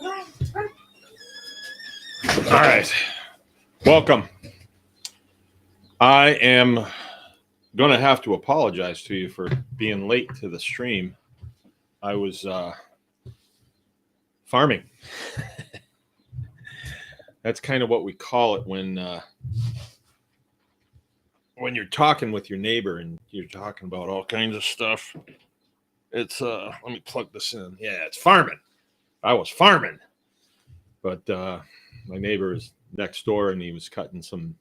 All right. Welcome. I am going to have to apologize to you for being late to the stream. I was farming. That's kind of what we call it when you're talking with your neighbor and you're talking about all kinds of stuff. It's let me plug this in. Yeah, it's farming. I was farming. But my neighbor is next door and he was cutting some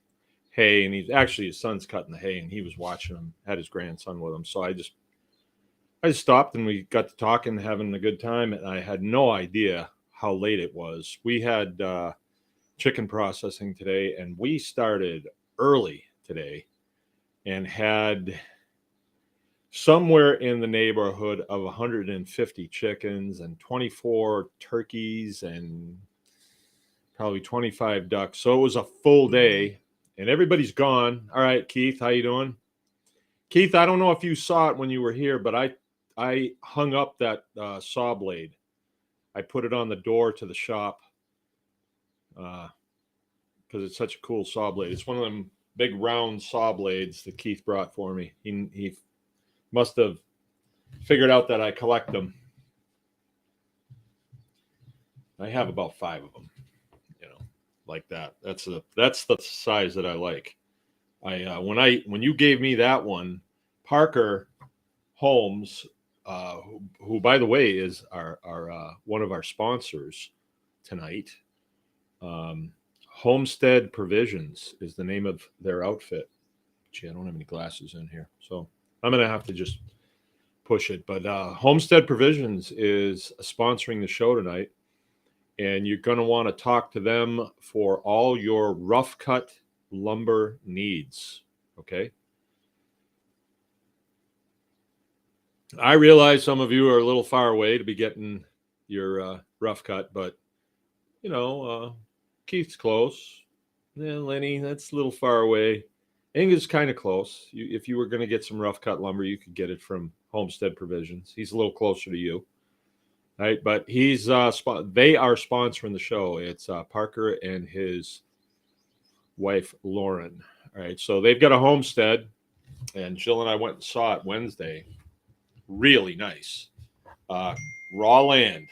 hay, and he's actually, his son's cutting the hay and he was watching him, had his grandson with him. So I just stopped and we got to talking, having a good time, and I had no idea how late it was. We had chicken processing today, and we started early today and had somewhere in the neighborhood of 150 chickens and 24 turkeys and probably 25 ducks. So it was a full day, and everybody's gone. All right, Keith, how you doing? Keith, I don't know if you saw it when you were here, but I hung up that saw blade. I put it on the door to the shop because it's such a cool saw blade. It's one of them big round saw blades that Keith brought for me. He must have figured out that I collect them. I have about 5 of them, like that. That's the size that I like. When you gave me that one, Parker Holmes, who by the way is our one of our sponsors tonight. Homestead Provisions is the name of their outfit. Gee, I don't have any glasses in here, so I'm gonna have to just push it. But Homestead Provisions is sponsoring the show tonight, and you're gonna want to talk to them for all your rough cut lumber needs. Okay. I realize some of you are a little far away to be getting your rough cut, but Keith's close. Yeah, Lenny, that's a little far away. Inga's kind of close. If you were going to get some rough cut lumber, you could get it from Homestead Provisions. He's a little closer to you, right? But they are sponsoring the show. It's Parker and his wife Lauren. All right, so they've got a homestead, and Jill and I went and saw it Wednesday. Really nice. Raw land.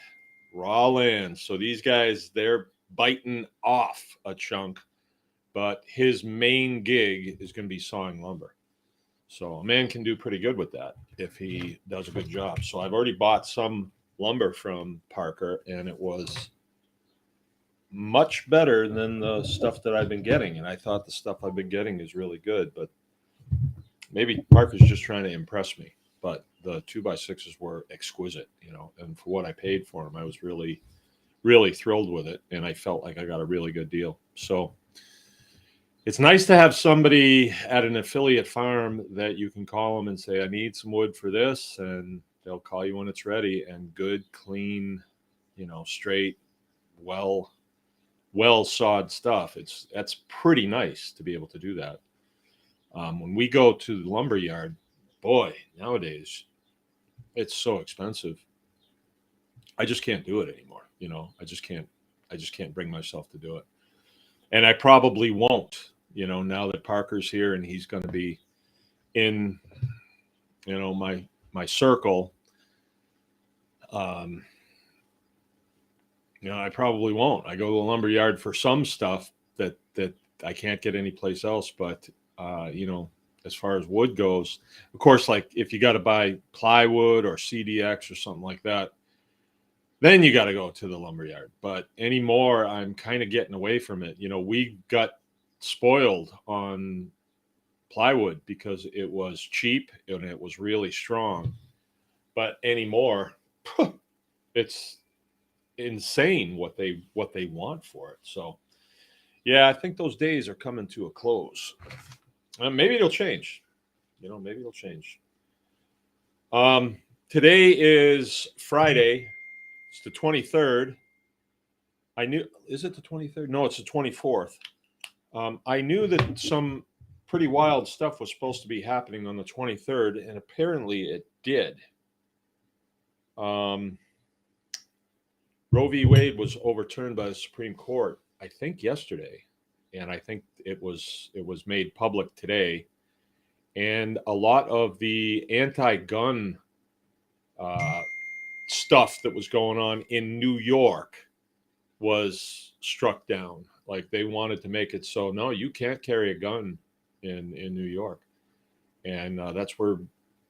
So these guys, they're biting off a chunk, but his main gig is going to be sawing lumber. So a man can do pretty good with that if he does a good job. So I've already bought some lumber from Parker, and it was much better than the stuff that I've been getting. And I thought the stuff I've been getting is really good, but maybe Parker's just trying to impress me. But the 2x6s were exquisite, and for what I paid for them, I was really, really thrilled with it. And I felt like I got a really good deal. So it's nice to have somebody at an affiliate farm that you can call them and say, I need some wood for this. And they'll call you when it's ready, and good, clean, straight, well sawed stuff. That's pretty nice to be able to do that. When we go to the lumber yard, boy, nowadays it's so expensive. I just can't do it anymore. I just can't bring myself to do it. And I probably won't, now that Parker's here and he's going to be in, my circle. I probably won't. I go to the lumber yard for some stuff that I can't get anyplace else. But, as far as wood goes, of course, like if you got to buy plywood or CDX or something like that, then you got to go to the lumberyard. But anymore, I'm kind of getting away from it. We got spoiled on plywood because it was cheap and it was really strong. But anymore, it's insane what they want for it. So, yeah, I think those days are coming to a close. Maybe it'll change. Maybe it'll change. Today is Friday. It's the 23rd. Is it the 23rd? No, it's the 24th. I knew that some pretty wild stuff was supposed to be happening on the 23rd, and apparently it did. Roe v. Wade was overturned by the Supreme Court, I think yesterday, and I think it was made public today. And a lot of the anti-gun uh, stuff that was going on in New York was struck down. Like they wanted to make it so no, you can't carry a gun in New York, and that's where,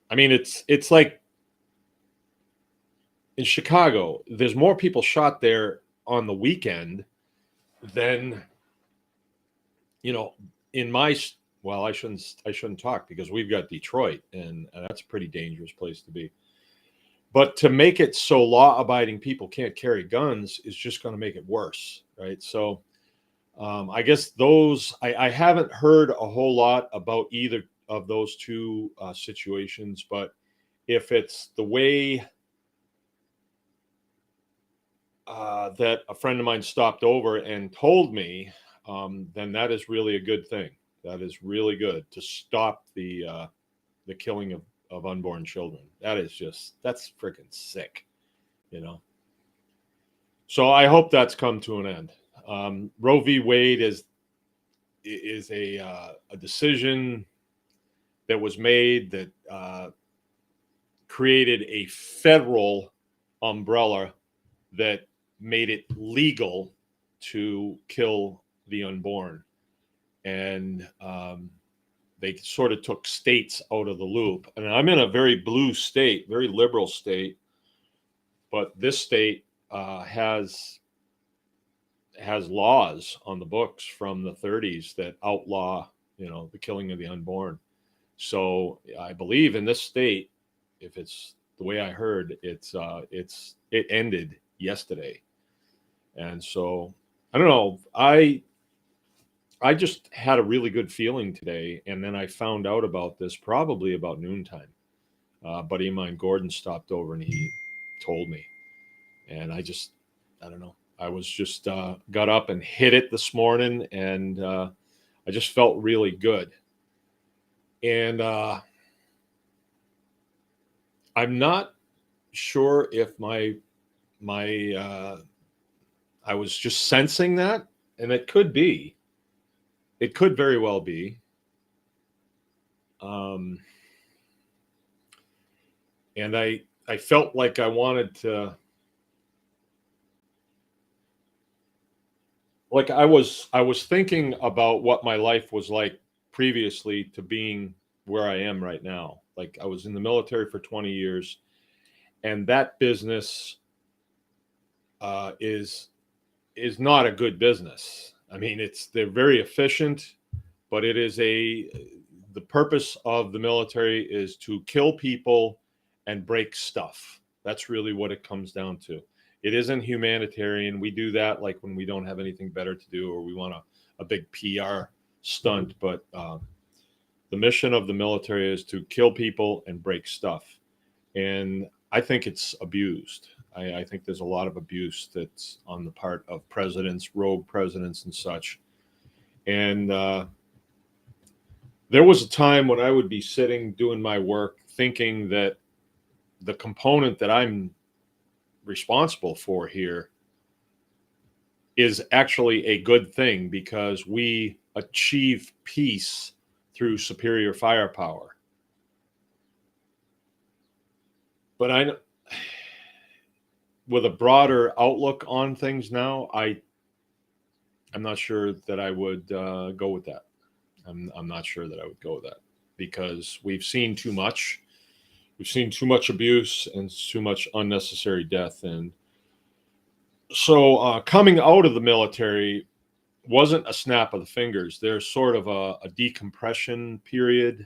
I mean, it's like in Chicago, there's more people shot there on the weekend than in my, well, I shouldn't talk because we've got Detroit, and that's a pretty dangerous place to be. But to make it so law-abiding people can't carry guns is just going to make it worse, right? So I guess I haven't heard a whole lot about either of those two situations, but if it's the way that a friend of mine stopped over and told me, then that is really a good thing. That is really good to stop the killing of unborn children. That's freaking sick, you know. So I hope that's come to an end. Roe v. Wade is a decision that was made that created a federal umbrella that made it legal to kill the unborn, and they sort of took states out of the loop. And I'm in a very blue state, very liberal state, but this state has laws on the books from the 30s that outlaw, the killing of the unborn. So I believe in this state, if it's the way I heard, it ended yesterday. And so I don't know. I just had a really good feeling today, and then I found out about this probably about noontime. A buddy of mine, Gordon, stopped over and he told me, and I don't know. I was just got up and hit it this morning, and I just felt really good. And I'm not sure if my I was just sensing that, and it could be. It could very well be. And I felt like I wanted to, like I was thinking about what my life was like previously to being where I am right now. Like I was in the military for 20 years, and that business is not a good business. I mean, they're very efficient, but the purpose of the military is to kill people and break stuff. That's really what it comes down to. It isn't humanitarian. We do that like when we don't have anything better to do or we want a big PR stunt. But the mission of the military is to kill people and break stuff. And I think it's abused. I think there's a lot of abuse that's on the part of presidents, rogue presidents, and such. And there was a time when I would be sitting doing my work thinking that the component that I'm responsible for here is actually a good thing because we achieve peace through superior firepower. But with a broader outlook on things now, I'm not sure that I would go with that. I'm not sure that I would go with that because we've seen too much. We've seen too much abuse and too much unnecessary death. And so coming out of the military wasn't a snap of the fingers. There's sort of a decompression period.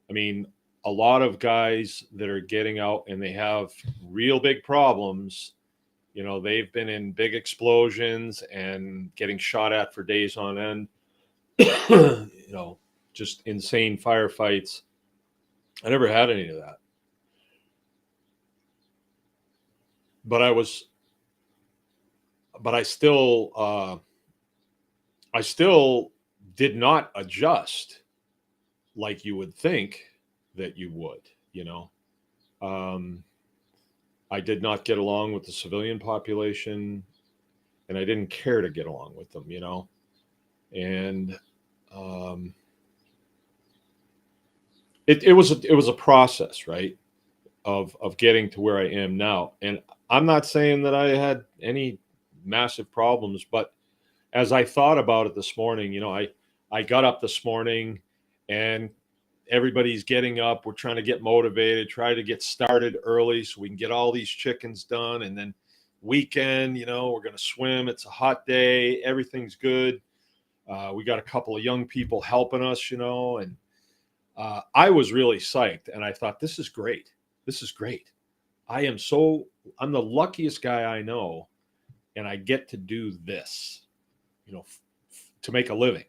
I mean, a lot of guys that are getting out and they have real big problems, they've been in big explosions and getting shot at for days on end, just insane firefights. I never had any of that. But I still did not adjust like you would think that you would, I did not get along with the civilian population, and I didn't care to get along with them, and um, it was a process, right, of getting to where I am now. And I'm not saying that I had any massive problems, but as I thought about it this morning, I got up this morning, and everybody's getting up. We're trying to get motivated, try to get started early so we can get all these chickens done. And then weekend, we're going to swim. It's a hot day. Everything's good. We got a couple of young people helping us, and I was really psyched. And I thought, this is great. This is great. I'm the luckiest guy I know, and I get to do this, to make a living.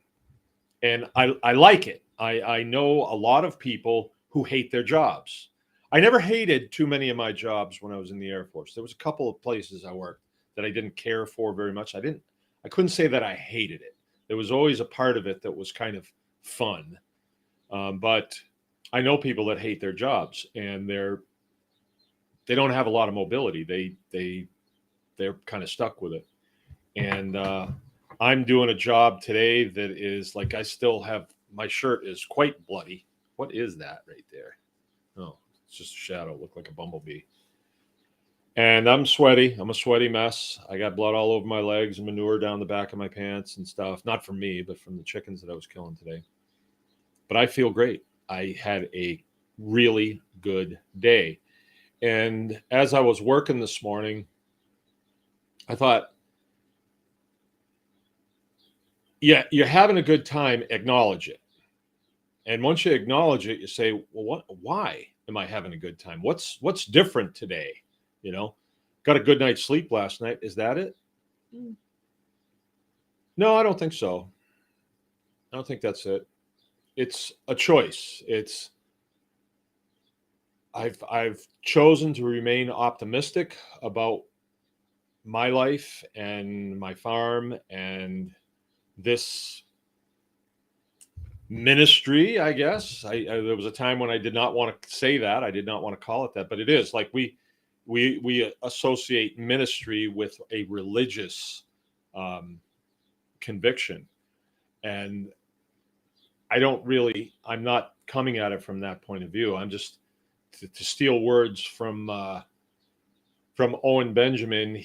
And I like it. I know a lot of people who hate their jobs. I never hated too many of my jobs when I was in the Air Force. There was a couple of places I worked that I didn't care for very much. I couldn't say that I hated it. There was always a part of it that was kind of fun. But I know people that hate their jobs, and they don't have a lot of mobility. They're kind of stuck with it. And I'm doing a job today that is like, I still have, my shirt is quite bloody. What is that right there? Oh, it's just a shadow. Look like a bumblebee. And I'm sweaty. I'm a sweaty mess. I got blood all over my legs and manure down the back of my pants and stuff. Not from me, but from the chickens that I was killing today. But I feel great. I had a really good day. And as I was working this morning, I thought, yeah, you're having a good time, acknowledge it. And once you acknowledge it, you say, well, why am I having a good time? What's different today? Got a good night's sleep last night. Is that it? No, I don't think so. I don't think that's it. It's a choice. I've chosen to remain optimistic about my life and my farm and this ministry, I guess. There was a time when I did not want to say that. I did not want to call it that, but it is like we associate ministry with a religious conviction, and I'm not coming at it from that point of view. I'm just to steal words from Owen Benjamin.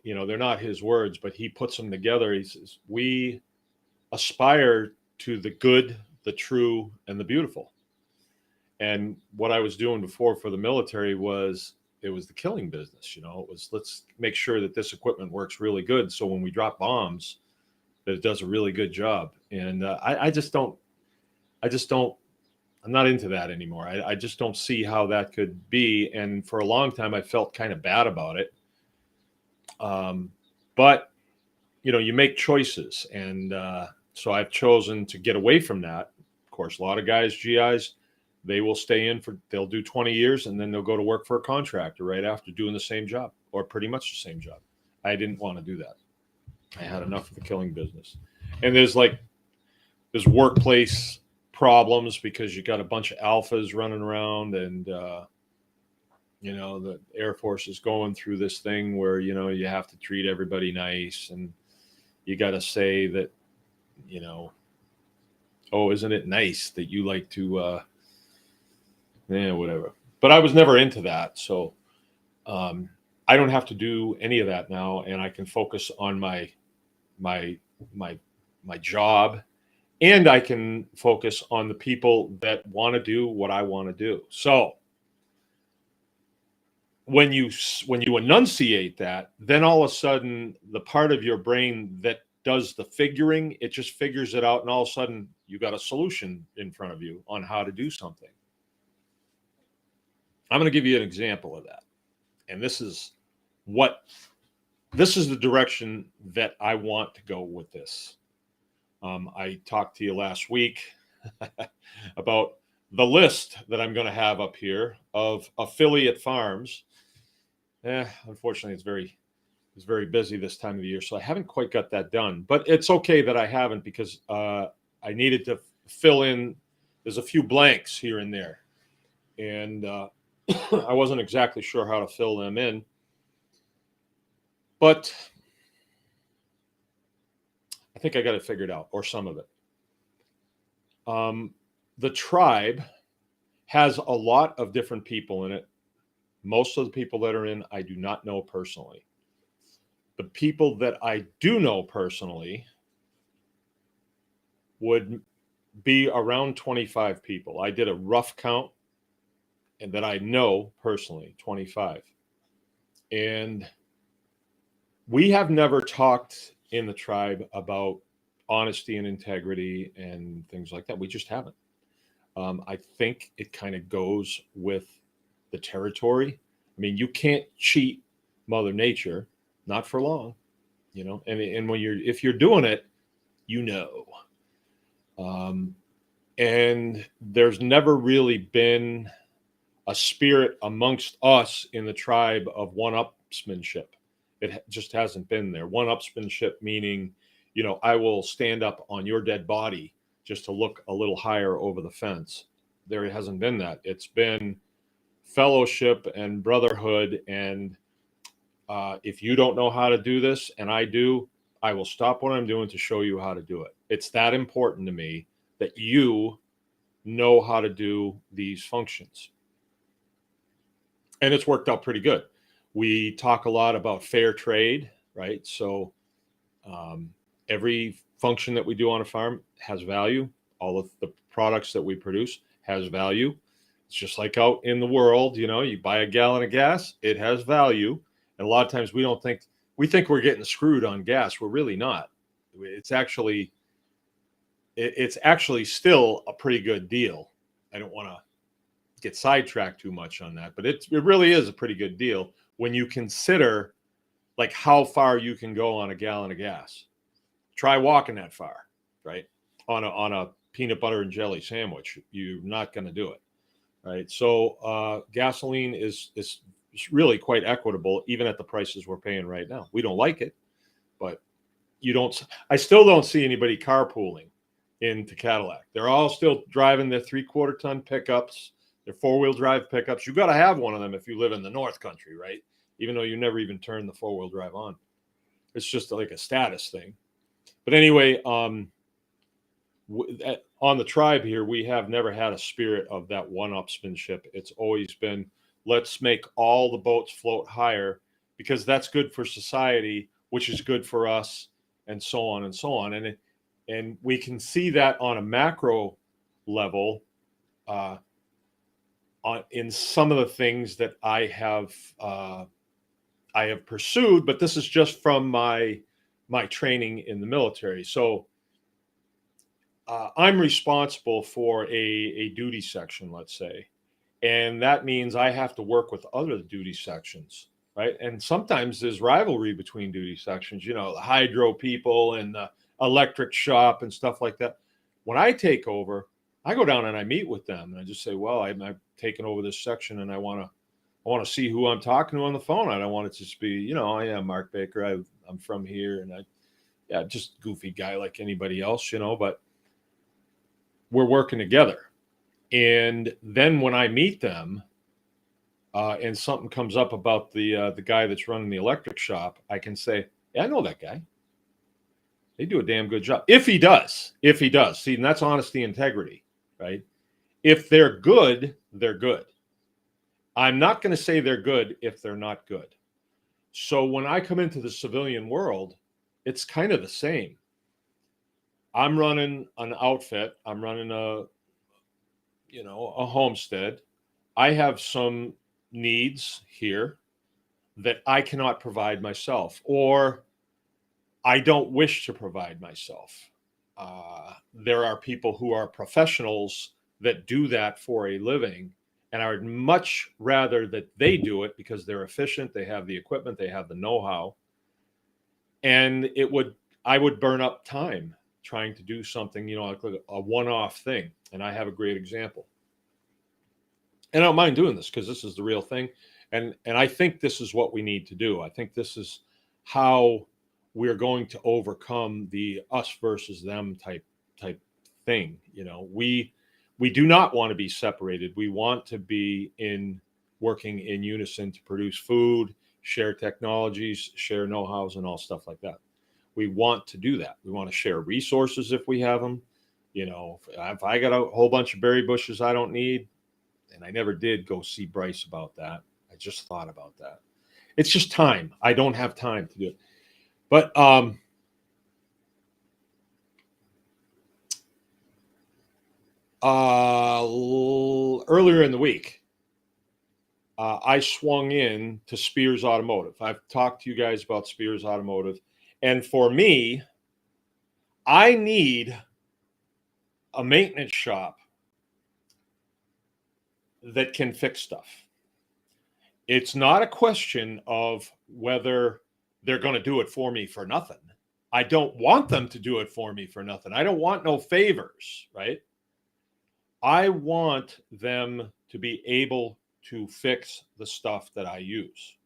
They're not his words, but he puts them together. He says, we aspire to the good, the true, and the beautiful. And what I was doing before for the military was the killing business. It was, let's make sure that this equipment works really good, so when we drop bombs, that it does a really good job. And I'm not into that anymore. I just don't see how that could be. And for a long time, I felt kind of bad about it. But you make choices, and so I've chosen to get away from that. Of course, a lot of guys, GIs, they'll do 20 years, and then they'll go to work for a contractor right after doing the same job, or pretty much the same job. I didn't want to do that. I had enough of the killing business. And there's workplace problems because you got a bunch of alphas running around, and the Air Force is going through this thing where you have to treat everybody nice, and you got to say that oh, isn't it nice that you like to whatever. But I was never into that, so I don't have to do any of that now, and I can focus on my job, and I can focus on the people that want to do what I want to do. So when you enunciate that, then all of a sudden the part of your brain that does the figuring, it just figures it out, and all of a sudden you got a solution in front of you on how to do something. I'm going to give you an example of that. And this is the direction that I want to go with this. I talked to you last week about the list that I'm going to have up here of affiliate farms. Unfortunately, it's very busy this time of the year, so I haven't quite got that done. But it's okay that I haven't, because I needed to fill in. There's a few blanks here and there, and I wasn't exactly sure how to fill them in, but I think I got it figured out, or some of it. The tribe has a lot of different people in it. Most of the people that are in, I do not know personally. The people that I do know personally would be around 25 people. I did a rough count, and that I know personally, 25. And we have never talked in the tribe about honesty and integrity and things like that. We just haven't. I think it kind of goes with the territory. I mean, you can't cheat Mother Nature, not for long, And when if you're doing it, you know. And there's never really been a spirit amongst us in the tribe of one-upsmanship. It just hasn't been there. One-upsmanship meaning, I will stand up on your dead body just to look a little higher over the fence. There hasn't been that. It's been fellowship and brotherhood. And if you don't know how to do this, and I do, I will stop what I'm doing to show you how to do it. It's that important to me that you know how to do these functions. And it's worked out pretty good. We talk a lot about fair trade, right? So every function that we do on a farm has value. All of the products that we produce has value. It's just like out in the world, you buy a gallon of gas, it has value. And a lot of times we think we're getting screwed on gas. We're really not. It's actually still a pretty good deal. I don't want to get sidetracked too much on that, but it really is a pretty good deal when you consider like how far you can go on a gallon of gas. Try walking that far, right? On a peanut butter and jelly sandwich. You're not going to do it, right? So gasoline is really quite equitable, even at the prices we're paying right now. We don't like it, but I still don't see anybody carpooling into Cadillac. They're all still driving their 3/4 ton pickups, their 4-wheel drive pickups. You got to have one of them if you live in the North Country, right? Even though you never even turn the 4-wheel drive on. It's just like a status thing. But anyway, on the tribe here, we have never had a spirit of that one-upsmanship. It's always been, let's make all the boats float higher because that's good for society, which is good for us, and so on and so on. And we can see that on a macro level in some of the things that I have pursued, but this is just from my training in the military. So I'm responsible for a duty section, let's say, and that means I have to work with other duty sections, right? And sometimes there's rivalry between duty sections, the hydro people and the electric shop and stuff like that. When I take over, I go down and I meet with them and I just say, well, I'm taking over this section and I want to see who I'm talking to on the phone. I don't want it to just be, I am Mark Baker. I'm from here, and just goofy guy like anybody else, but we're working together. And then when I meet them, and something comes up about the guy that's running the electric shop, I can say, yeah, I know that guy. They do a damn good job. If he does. See, and that's honesty, integrity, right? If they're good, they're good. I'm not going to say they're good if they're not good. So when I come into the civilian world, it's kind of the same. I'm running an outfit. I'm running a homestead. I have some needs here that I cannot provide myself, or I don't wish to provide myself. There are people who are professionals that do that for a living, and I would much rather that they do it because they're efficient, they have the equipment, they have the know-how, and I would burn up time trying to do something, like a one-off thing. And I have a great example. And I don't mind doing this because this is the real thing. And I think this is what we need to do. I think this is how we're going to overcome the us versus them type thing. We do not want to be separated. We want to be in working in unison to produce food, share technologies, share know-hows, and all stuff like that. We want to do that. We want to share resources if we have them. You know, if I got a whole bunch of berry bushes I don't need, and I never did go see Bryce about that. I just thought about that. It's just time. I don't have time to do it. But earlier in the week, I swung in to Spears Automotive. I've talked to you guys about Spears Automotive. And for me, I need a maintenance shop that can fix stuff. It's not a question of whether they're going to do it for me for nothing. I don't want them to do it for me for nothing. I don't want no favors, right? I want them to be able to fix the stuff that I use,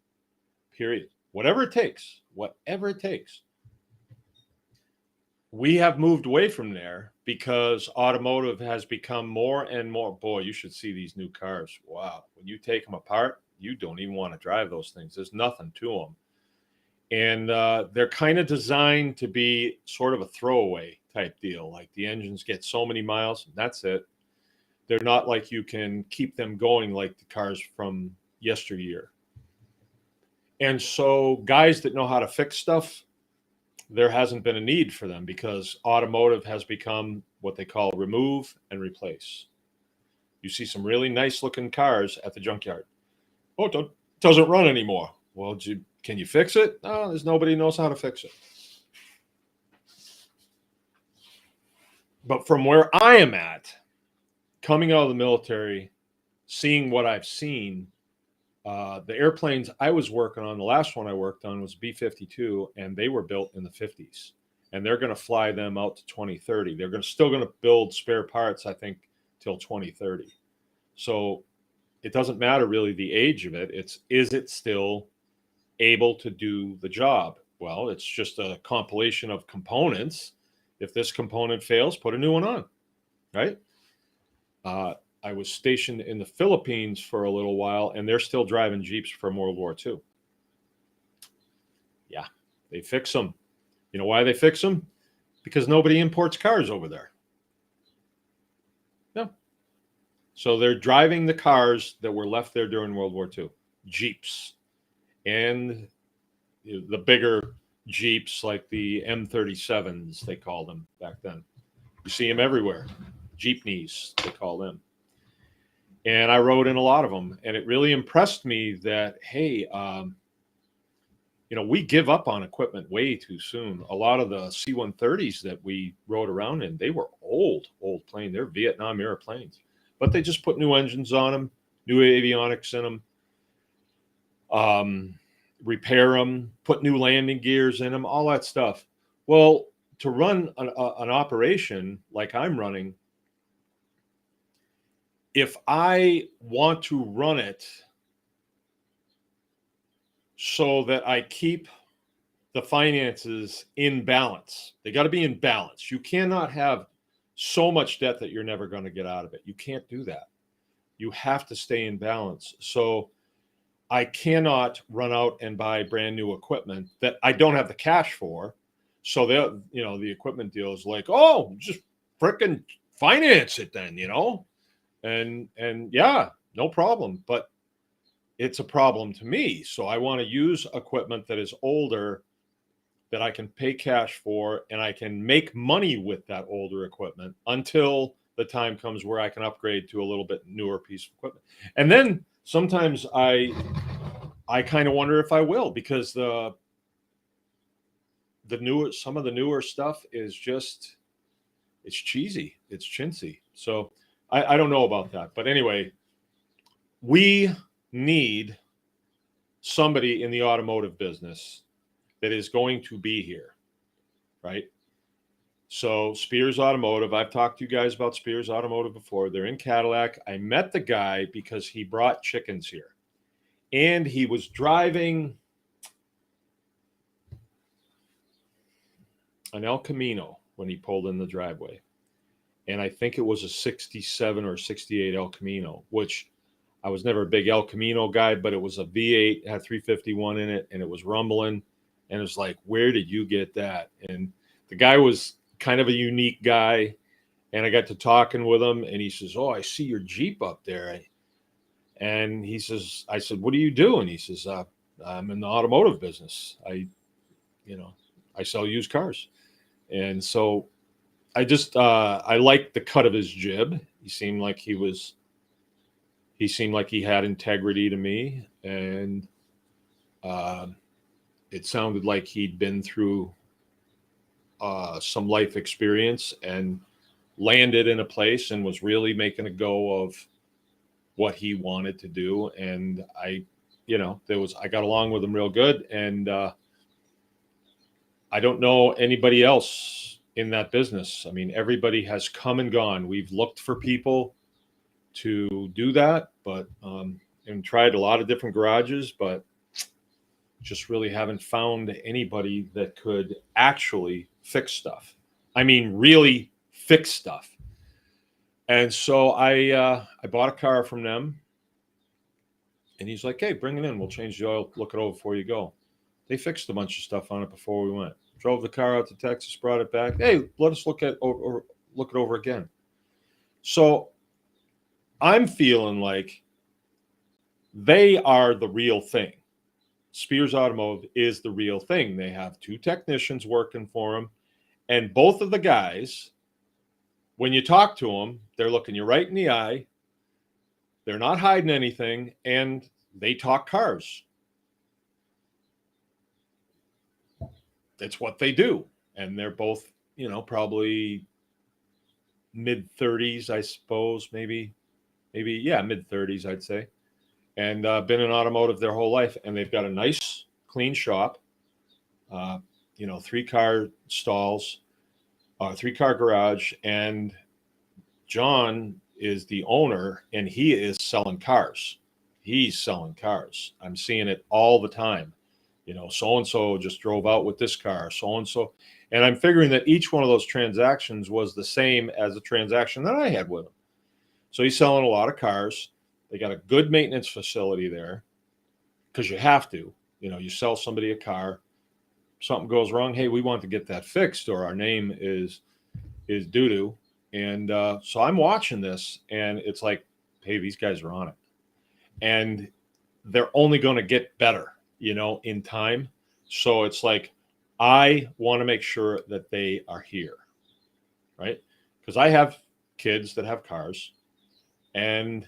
period. Whatever it takes, whatever it takes. We have moved away from there because automotive has become more and more. Boy, you should see these new cars. Wow. When you take them apart, you don't even want to drive those things. There's nothing to them. And they're kind of designed to be sort of a throwaway type deal. Like the engines get so many miles, and that's it. They're not like you can keep them going like the cars from yesteryear. And so guys that know how to fix stuff, there hasn't been a need for them because automotive has become what they call remove and replace. You see some really nice looking cars at the junkyard. Oh, it doesn't run anymore. Well, can you fix it? No, there's nobody who knows how to fix it. But from where I am at, coming out of the military, seeing what I've seen, the airplanes I was working on, the last one I worked on was B-52, and they were built in the 50s. And they're going to fly them out to 2030. They're still going to build spare parts, I think, till 2030. So it doesn't matter really the age of it. Is it still able to do the job? Well, it's just a compilation of components. If this component fails, put a new one on, right? I was stationed in the Philippines for a little while, and they're still driving Jeeps from World War II. Yeah, they fix them. You know why they fix them? Because nobody imports cars over there. No. So they're driving the cars that were left there during World War II, Jeeps. And the bigger Jeeps, like the M37s, they called them back then. You see them everywhere. Jeepneys, they call them. And I rode in a lot of them. And it really impressed me that, hey, we give up on equipment way too soon. A lot of the C-130s that we rode around in, they were old planes. They're Vietnam era planes. But they just put new engines on them, new avionics in them, repair them, put new landing gears in them, all that stuff. Well, to run an operation like I'm running, if I want to run it so that I keep the finances in balance, they got to be in balance. You cannot have so much debt that you're never going to get out of it. You can't do that. You have to stay in balance. So I cannot run out and buy brand new equipment that I don't have the cash for. So the equipment deal is like, oh, just frickin' finance it then, and yeah, no problem. But it's a problem to me. So I want to use equipment that is older, that I can pay cash for, and I can make money with that older equipment until the time comes where I can upgrade to a little bit newer piece of equipment. And then sometimes I kind of wonder if I will, because some of the newer stuff is just, it's cheesy, it's chintzy. So I don't know about that. But anyway, we need somebody in the automotive business that is going to be here, right? So Spears Automotive, I've talked to you guys about Spears Automotive before. They're in Cadillac. I met the guy because he brought chickens here. And he was driving an El Camino when he pulled in the driveway. And I think it was a 67 or 68 El Camino, which I was never a big El Camino guy, but it was a V8, had 351 in it, and it was rumbling. And it was like, where did you get that? And the guy was kind of a unique guy. And I got to talking with him, and he says, "Oh, I see your Jeep up there." And he says, I said, "What do you do?" And he says, "I'm in the automotive business. You know, I sell used cars." And so I liked the cut of his jib. He seemed like he had integrity to me, and uh, it sounded like he'd been through some life experience and landed in a place and was really making a go of what he wanted to do. And I got along with him real good. And I don't know anybody else in that business. I mean, everybody has come and gone. We've looked for people to do that, but and tried a lot of different garages, but just really haven't found anybody that could actually fix stuff. I mean, really fix stuff. And so I bought a car from them, and he's like, "Hey, bring it in. We'll change the oil, look it over before you go." They fixed a bunch of stuff on it before we went. Drove the car out to Texas, brought it back. "Hey, let us look it over again." So I'm feeling like they are the real thing. Spears Automotive is the real thing. They have 2 technicians working for them, and both of the guys, when you talk to them, they're looking you right in the eye. They're not hiding anything, and they talk cars. That's what they do. And they're both, probably mid 30s, I suppose, maybe, yeah, mid 30s, I'd say. And been in automotive their whole life. And they've got a nice, clean shop, 3-car stalls, 3-car garage. And John is the owner, and he is selling cars. He's selling cars. I'm seeing it all the time. So-and-so just drove out with this car, so-and-so. And I'm figuring that each one of those transactions was the same as a transaction that I had with him. So he's selling a lot of cars. They got a good maintenance facility there, because you have to. You sell somebody a car, something goes wrong. Hey, we want to get that fixed, or our name is doo-doo. And so I'm watching this, and it's like, hey, these guys are on it. And they're only going to get better, in time. So it's like, I want to make sure that they are here, right? Because I have kids that have cars, and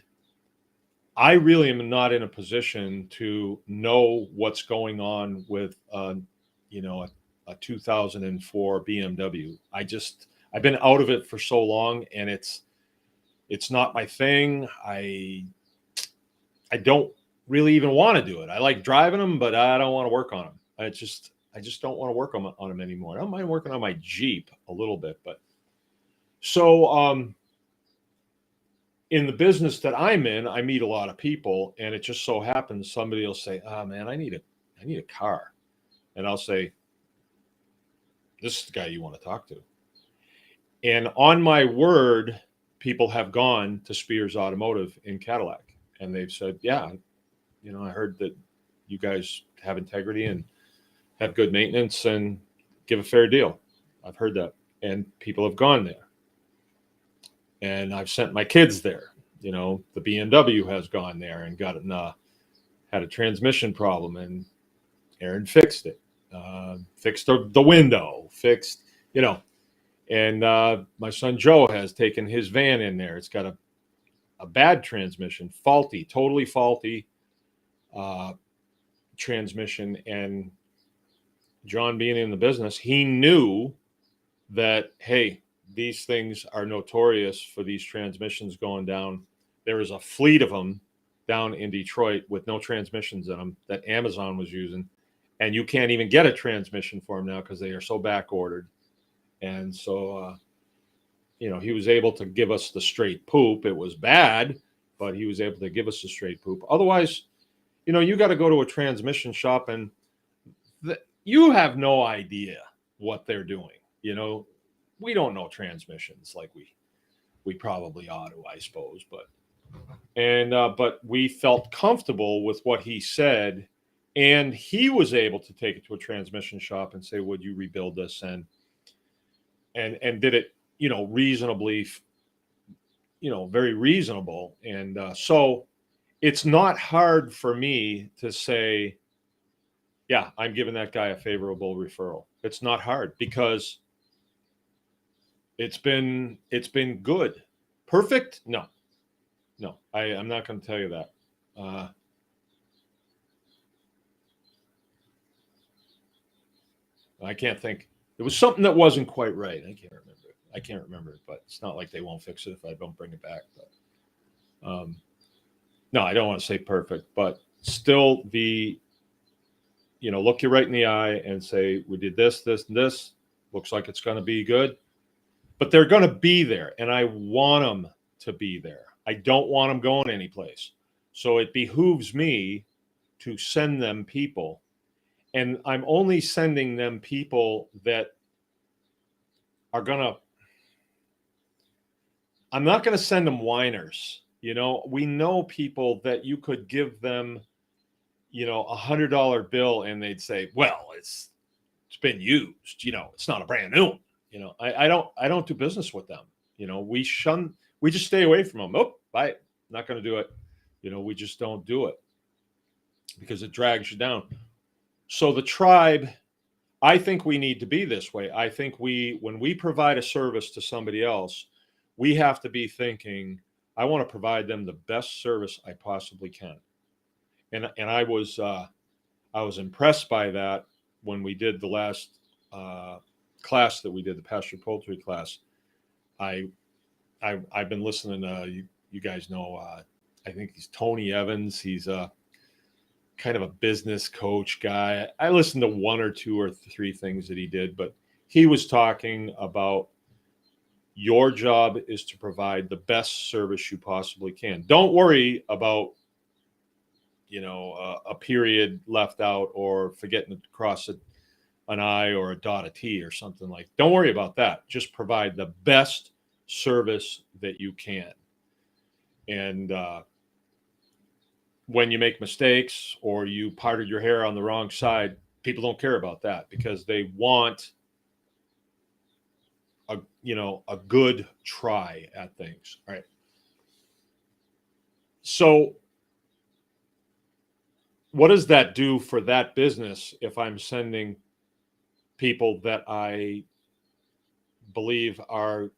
I really am not in a position to know what's going on with, a 2004 BMW. I've been out of it for so long, and it's not my thing. I don't really even want to do it. I like driving them, but I don't want to work on them. I just don't want to work on them anymore. I don't mind working on my Jeep a little bit, but so in the business that I'm in, I meet a lot of people, and it just so happens somebody will say, "Oh man, I need a car," and I'll say, "This is the guy you want to talk to." And on my word, people have gone to Spears Automotive in Cadillac, and they've said, "Yeah, I heard that you guys have integrity and have good maintenance and give a fair deal. I've heard that." And people have gone there. And I've sent my kids there. The BMW has gone there and had a transmission problem, and Aaron fixed it. Fixed the window, and my son Joe has taken his van in there. It's got a bad transmission, totally faulty transmission. And John, being in the business, he knew that, hey, these things are notorious for these transmissions going down. There is a fleet of them down in Detroit with no transmissions in them that Amazon was using, and you can't even get a transmission for them now because they are so back ordered. And so he was able to give us the straight poop. It was bad, but he was able to give us the straight poop. Otherwise, you got to go to a transmission shop, and you have no idea what they're doing. We don't know transmissions like we probably ought to, I suppose. But And but we felt comfortable with what he said, and he was able to take it to a transmission shop and say, "Would you rebuild this?" And did it, reasonably, very reasonable. And so it's not hard for me to say, yeah, I'm giving that guy a favorable referral. It's not hard because it's been good. Perfect? No, no. I'm not going to tell you that. I can't think. It was something that wasn't quite right. I can't remember it, but it's not like they won't fix it if I don't bring it back. But no, I don't want to say perfect, but still look you right in the eye and say, we did this, this, and this. Looks like it's going to be good. But they're going to be there, and I want them to be there. I don't want them going anyplace. So it behooves me to send them people. And I'm only sending them people that are going to, I'm not going to send them whiners. We know people that you could give them, $100 bill and they'd say, well, it's been used, it's not a brand new one. I don't do business with them. We just stay away from them. Oh, bye. Not going to do it. We just don't do it because it drags you down. So the tribe, I think we need to be this way. I think when we provide a service to somebody else, we have to be thinking, I want to provide them the best service I possibly can. And I was impressed by that when we did the last class that we did, the pasture poultry class. I've been listening to you guys know. I think he's Tony Evans. He's a kind of a business coach guy. I listened to one or two or three things that he did, but he was talking about your job is to provide the best service you possibly can. Don't worry about a period left out or forgetting to cross an I or a dot a T or something like. Don't worry about that. Just provide the best service that you can. And when you make mistakes or you parted your hair on the wrong side, people don't care about that because they want a good try at things. All right. So what does that do for that business if I'm sending people that I believe are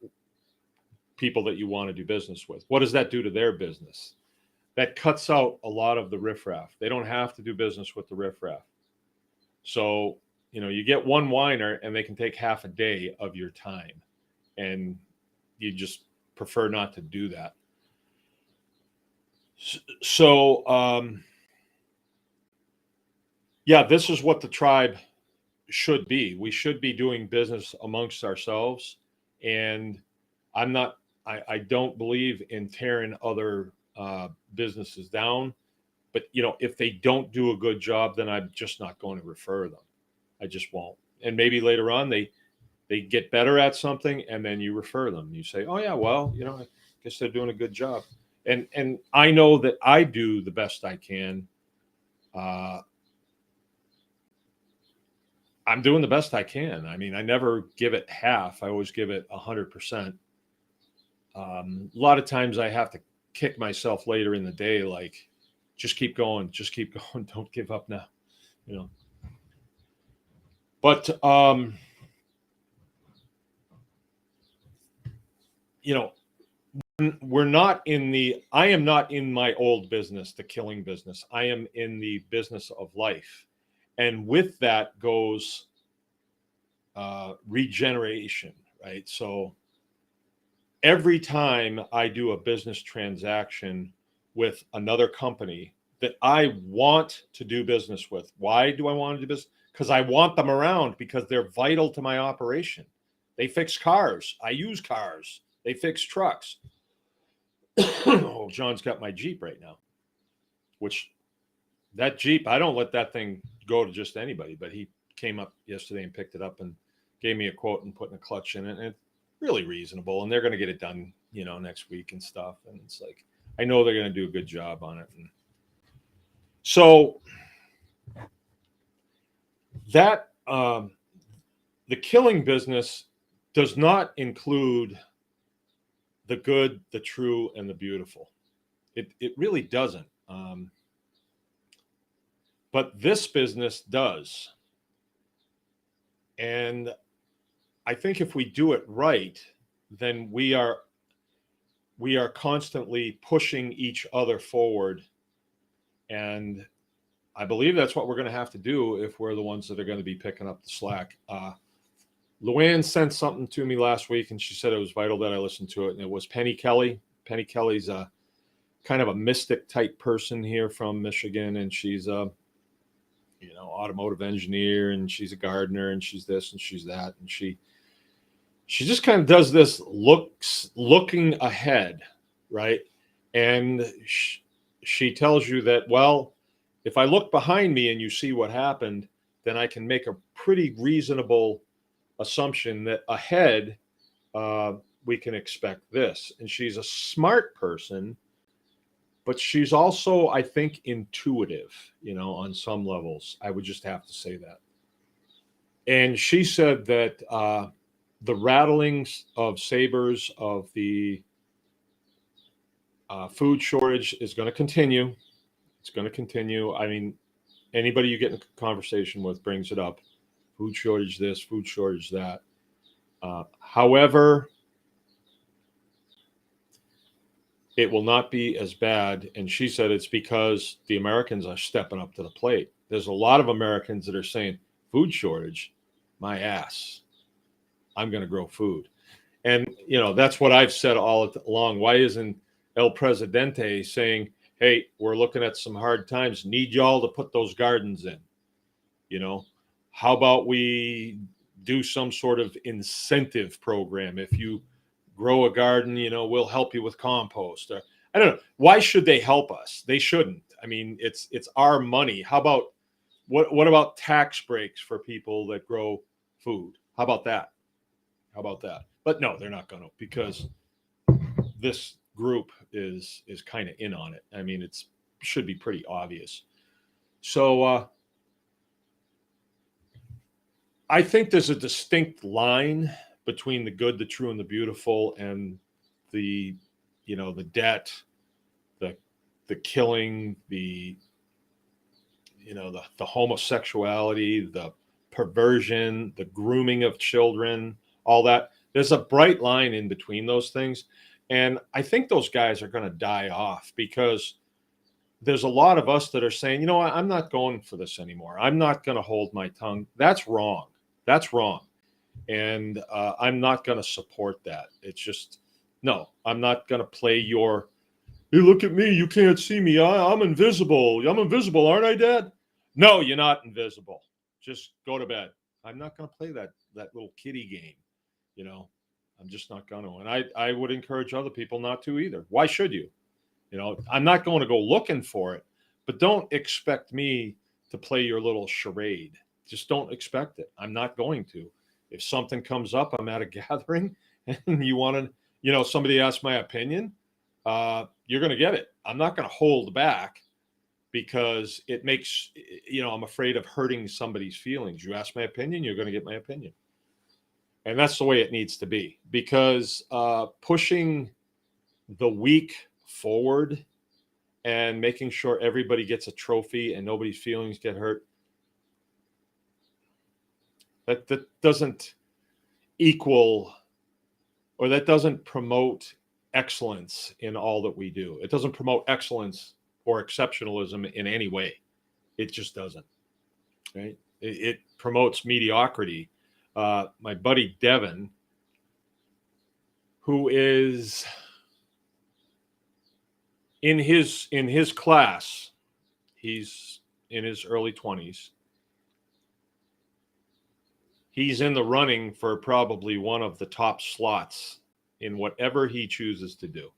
people that you want to do business with? What does that do to their business? That cuts out a lot of the riffraff. They don't have to do business with the riffraff. So, you get one whiner and they can take half a day of your time. And you just prefer not to do that. So, yeah, this is what the tribe should be. We should be doing business amongst ourselves. And I don't believe in tearing other businesses down. But, if they don't do a good job, then I'm just not going to refer them. I just won't. And maybe later on they get better at something and then you refer them. You say, oh, yeah, well, I guess they're doing a good job. And I know that I do the best I can. I'm doing the best I can. I mean, I never give it half. I always give it 100%. A lot of times I have to kick myself later in the day, like, just keep going, don't give up now, But I am not in my old business, the killing business. I am in the business of life. And with that goes regeneration, right? So every time I do a business transaction with another company that I want to do business with, why do I want to do business? Because I want them around because they're vital to my operation. They fix cars. I use cars. They fix trucks. Oh, John's got my Jeep right now, which that Jeep, I don't let that thing go to just anybody, but he came up yesterday and picked it up and gave me a quote and putting a clutch in it. And it's really reasonable. And they're going to get it done, next week and stuff. And it's like, I know they're going to do a good job on it. And so that the killing business does not include the good, the true, and the beautiful. It really doesn't. But this business does. And I think if we do it right, then we are constantly pushing each other forward. And I believe that's what we're going to have to do if we're the ones that are going to be picking up the slack. Luann sent something to me last week, and she said it was vital that I listen to it. And it was Penny Kelly. Penny Kelly's a kind of a mystic type person here from Michigan, and she's a automotive engineer, and she's a gardener, and she's this and she's that, and she just kind of does this looking ahead, right? And she tells you that, well, if I look behind me and you see what happened, then I can make a pretty reasonable assumption that ahead we can expect this. And she's a smart person, but she's also, I think, intuitive, on some levels. I would just have to say that. And she said that the rattlings of sabers of the food shortage is going to continue. It's going to continue. I mean, anybody you get in a conversation with brings it up. Food shortage this, food shortage that. However, it will not be as bad. And she said it's because the Americans are stepping up to the plate. There's a lot of Americans that are saying, food shortage, my ass. I'm going to grow food. And, that's what I've said all along. Why isn't El Presidente saying, hey, we're looking at some hard times. Need y'all to put those gardens in? How about we do some sort of incentive program? If you grow a garden, we'll help you with compost. Or, I don't know. Why should they help us? They shouldn't. I mean, it's our money. How about what about tax breaks for people that grow food? How about that? But no, they're not going to, because this group is kind of in on it. I mean, should be pretty obvious. So I think there's a distinct line between the good, the true, and the beautiful, and the debt, the killing, the homosexuality, the perversion, the grooming of children, all that. There's a bright line in between those things. And I think those guys are going to die off, because there's a lot of us that are saying, I'm not going for this anymore. I'm not going to hold my tongue. That's wrong. And I'm not going to support that. It's just, no, I'm not going to play your, hey, look at me. You can't see me. I'm invisible. I'm invisible, aren't I, Dad? No, you're not invisible. Just go to bed. I'm not going to play that little kiddie game. I'm just not going to. And I would encourage other people not to either. Why should you? I'm not going to go looking for it, but don't expect me to play your little charade. Just don't expect it. I'm not going to. If something comes up, I'm at a gathering and you want to, somebody asks my opinion, you're going to get it. I'm not going to hold back, because it makes, I'm afraid of hurting somebody's feelings. You ask my opinion, you're going to get my opinion. And that's the way it needs to be, because pushing the weak forward and making sure everybody gets a trophy and nobody's feelings get hurt, that doesn't equal, or that doesn't promote excellence in all that we do. It doesn't promote excellence or exceptionalism in any way. It just doesn't. Right? It promotes mediocrity. My buddy Devin, who is in his class, he's in his early 20s. He's in the running for probably one of the top slots in whatever he chooses to do.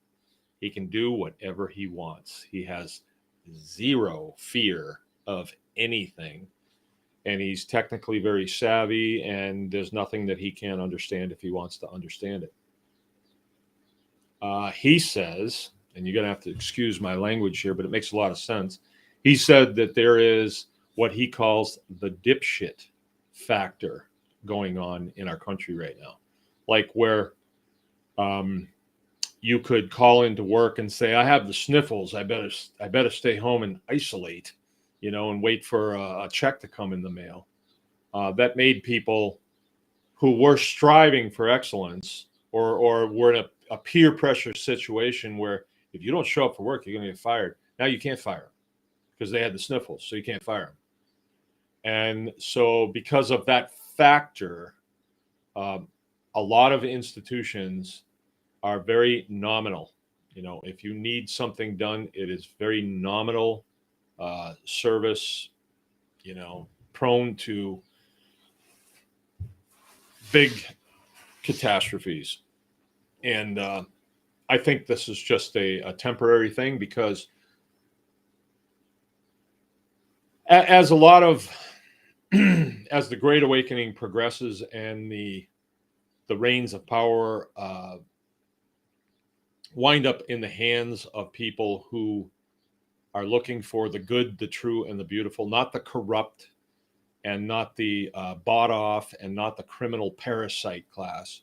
He can do whatever he wants. He has zero fear of anything. And he's technically very savvy, and there's nothing that he can't understand if he wants to understand it. He says and you're going to have to excuse my language here, but it makes a lot of sense. He said that there is what he calls the dipshit factor going on in our country right now. Like where you could call into work and say, I have the sniffles. I better stay home and isolate, and wait for a check to come in the mail. That made people who were striving for excellence or were in a peer pressure situation where if you don't show up for work, you're going to get fired. Now you can't fire them because they had the sniffles, so you can't fire them. And so because of that factor, a lot of institutions are very nominal. If you need something done, it is very nominal service, prone to big catastrophes. And I think this is just a temporary thing because as a lot of as the Great Awakening progresses and the reins of power wind up in the hands of people who are looking for the good, the true, and the beautiful, not the corrupt and not the bought off and not the criminal parasite class.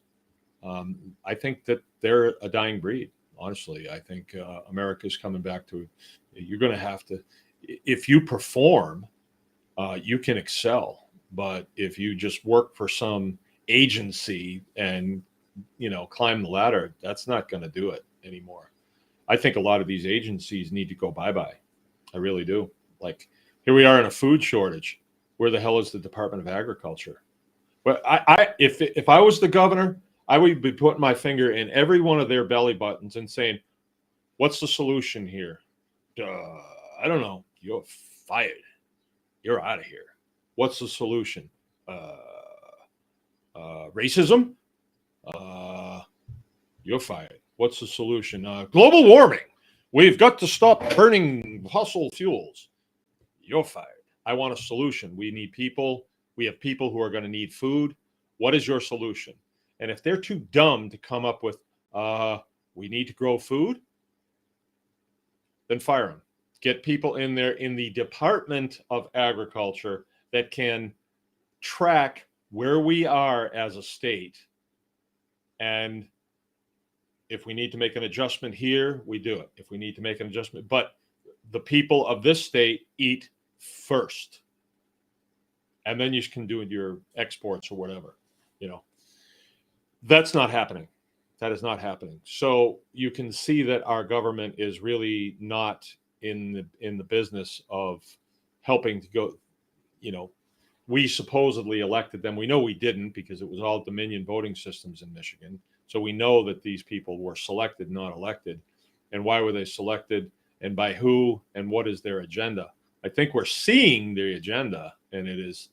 I think that they're a dying breed. Honestly, I think America's coming back to, you're going to have to, if you perform, you can excel. But if you just work for some agency and, climb the ladder, that's not going to do it anymore. I think a lot of these agencies need to go bye-bye. I really do. Like here we are in a food shortage. Where the hell is the Department of Agriculture? But if I was the governor, I would be putting my finger in every one of their belly buttons and saying, what's the solution here? I don't know. You're fired. You're out of here. What's the solution? Racism? You're fired. What's the solution? Global warming. We've got to stop burning fossil fuels. You're fired. I want a solution. We need people. We have people who are going to need food. What is your solution? And if they're too dumb to come up with, we need to grow food, then fire them. Get people in there in the Department of Agriculture that can track where we are as a state. And if we need to make an adjustment here, we do it. If we need to make an adjustment, but the people of this state eat first. And then you can do your exports or whatever, That's not happening. That is not happening. So you can see that our government is really not in the business of helping to go, we supposedly elected them. We know we didn't because it was all Dominion voting systems in Michigan. So we know that these people were selected, not elected. And why were they selected and by who and what is their agenda? I think we're seeing the agenda, and it is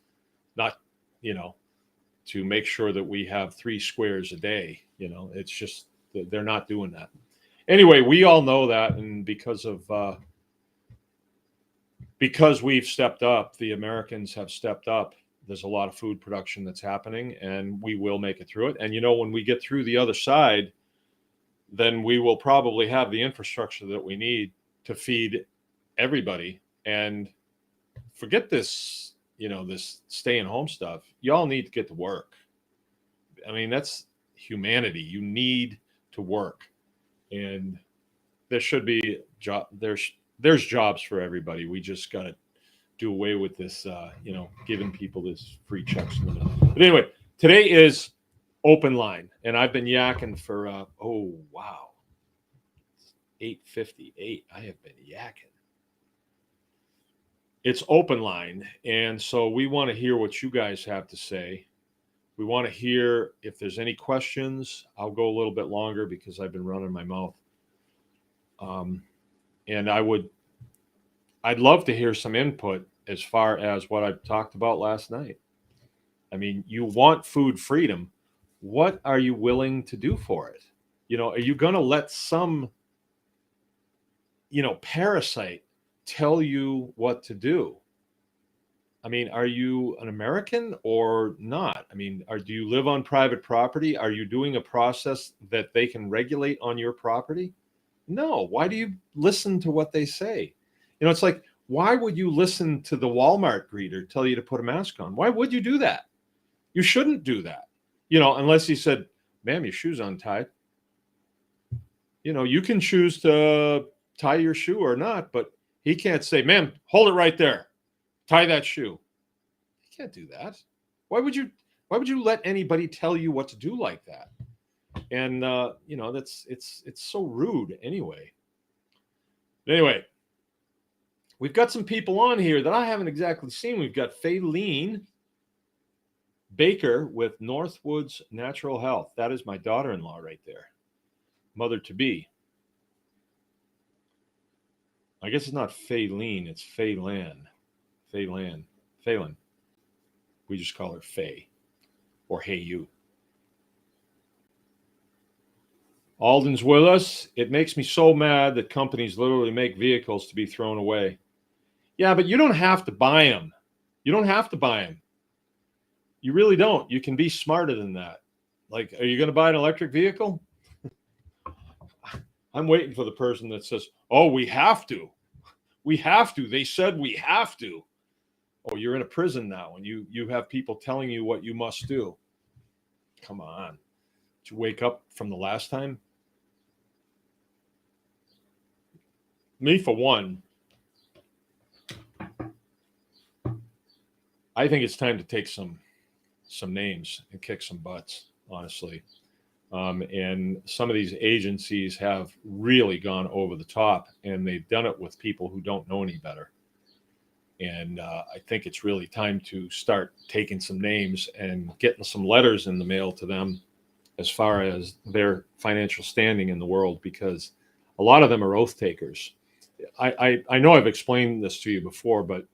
not, to make sure that we have 3 squares a day. It's just they're not doing that. Anyway, we all know that, and because we've stepped up, the Americans have stepped up. There's a lot of food production that's happening, and we will make it through it. And when we get through the other side, then we will probably have the infrastructure that we need to feed everybody. And forget this, this staying home stuff. Y'all need to get to work. I mean, that's humanity. You need to work, and there should be there's jobs for everybody. We just got to do away with this, giving people this free checks in the middle. But anyway, today is open line, and I've been yakking for 8:58. I have been yakking. It's open line, and so we want to hear what you guys have to say. We want to hear if there's any questions. I'll go a little bit longer because I've been running my mouth. And I'd love to hear some input as far as what I talked about last night. I mean, you want food freedom. What are you willing to do for it? Are you going to let some, parasite tell you what to do? I mean, are you an American or not? I mean, do you live on private property? Are you doing a process that they can regulate on your property? No. Why do you listen to what they say? It's like, why would you listen to the Walmart greeter tell you to put a mask on? Why would you do that? You shouldn't do that. Unless he said, ma'am, your shoe's untied. You can choose to tie your shoe or not, but he can't say, ma'am, hold it right there. Tie that shoe. He can't do that. Why would you let anybody tell you what to do like that? And that's it's so rude anyway. Anyway, we've got some people on here that I haven't exactly seen. We've got Faylene Baker with Northwoods Natural Health. That is my daughter-in-law right there. Mother to be. I guess it's not Faylene, it's Phelan. Phelan. We just call her Faye or Hey You. Alden's with us. It makes me so mad that companies literally make vehicles to be thrown away. Yeah, but you don't have to buy them. You don't have to buy them. You really don't. You can be smarter than that. Like, are you going to buy an electric vehicle? I'm waiting for the person that says, oh, we have to. We have to. They said we have to. Oh, you're in a prison now, and you have people telling you what you must do. Come on. Did you wake up from the last time? Me, for one, I think it's time to take some names and kick some butts, honestly. And some of these agencies have really gone over the top, and they've done it with people who don't know any better. And I think it's really time to start taking some names and getting some letters in the mail to them as far as their financial standing in the world, because a lot of them are oath takers. I know I've explained this to you before, but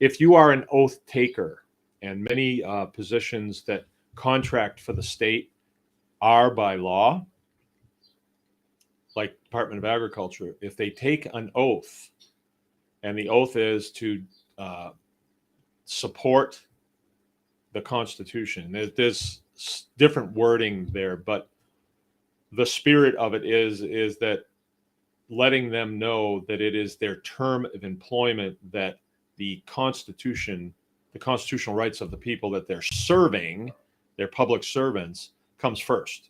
if you are an oath taker, and many positions that contract for the state are by law, like Department of Agriculture, if they take an oath, and the oath is to support the Constitution. There's different wording there, but the spirit of it is that letting them know that it is their term of employment, that the Constitution, the constitutional rights of the people that they're serving, their public servants, comes first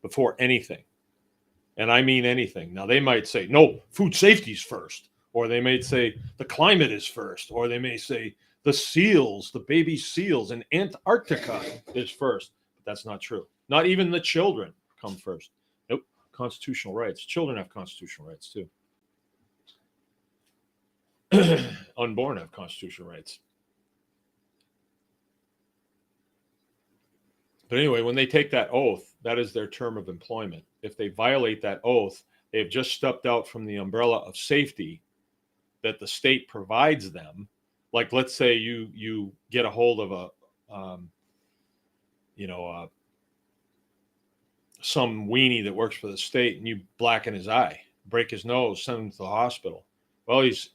before anything. And I mean anything. Now, they might say, no, food safety is first. Or they may say the climate is first. Or they may say the seals, the baby seals in Antarctica is first. But that's not true. Not even the children come first. Nope. Constitutional rights. Children have constitutional rights too. Unborn have constitutional rights. But anyway, when they take that oath, that is their term of employment. If they violate that oath, they've just stepped out from the umbrella of safety that the state provides them. Like, let's say you get a hold of some weenie that works for the state, and you blacken his eye, break his nose, send him to the hospital. Well, he's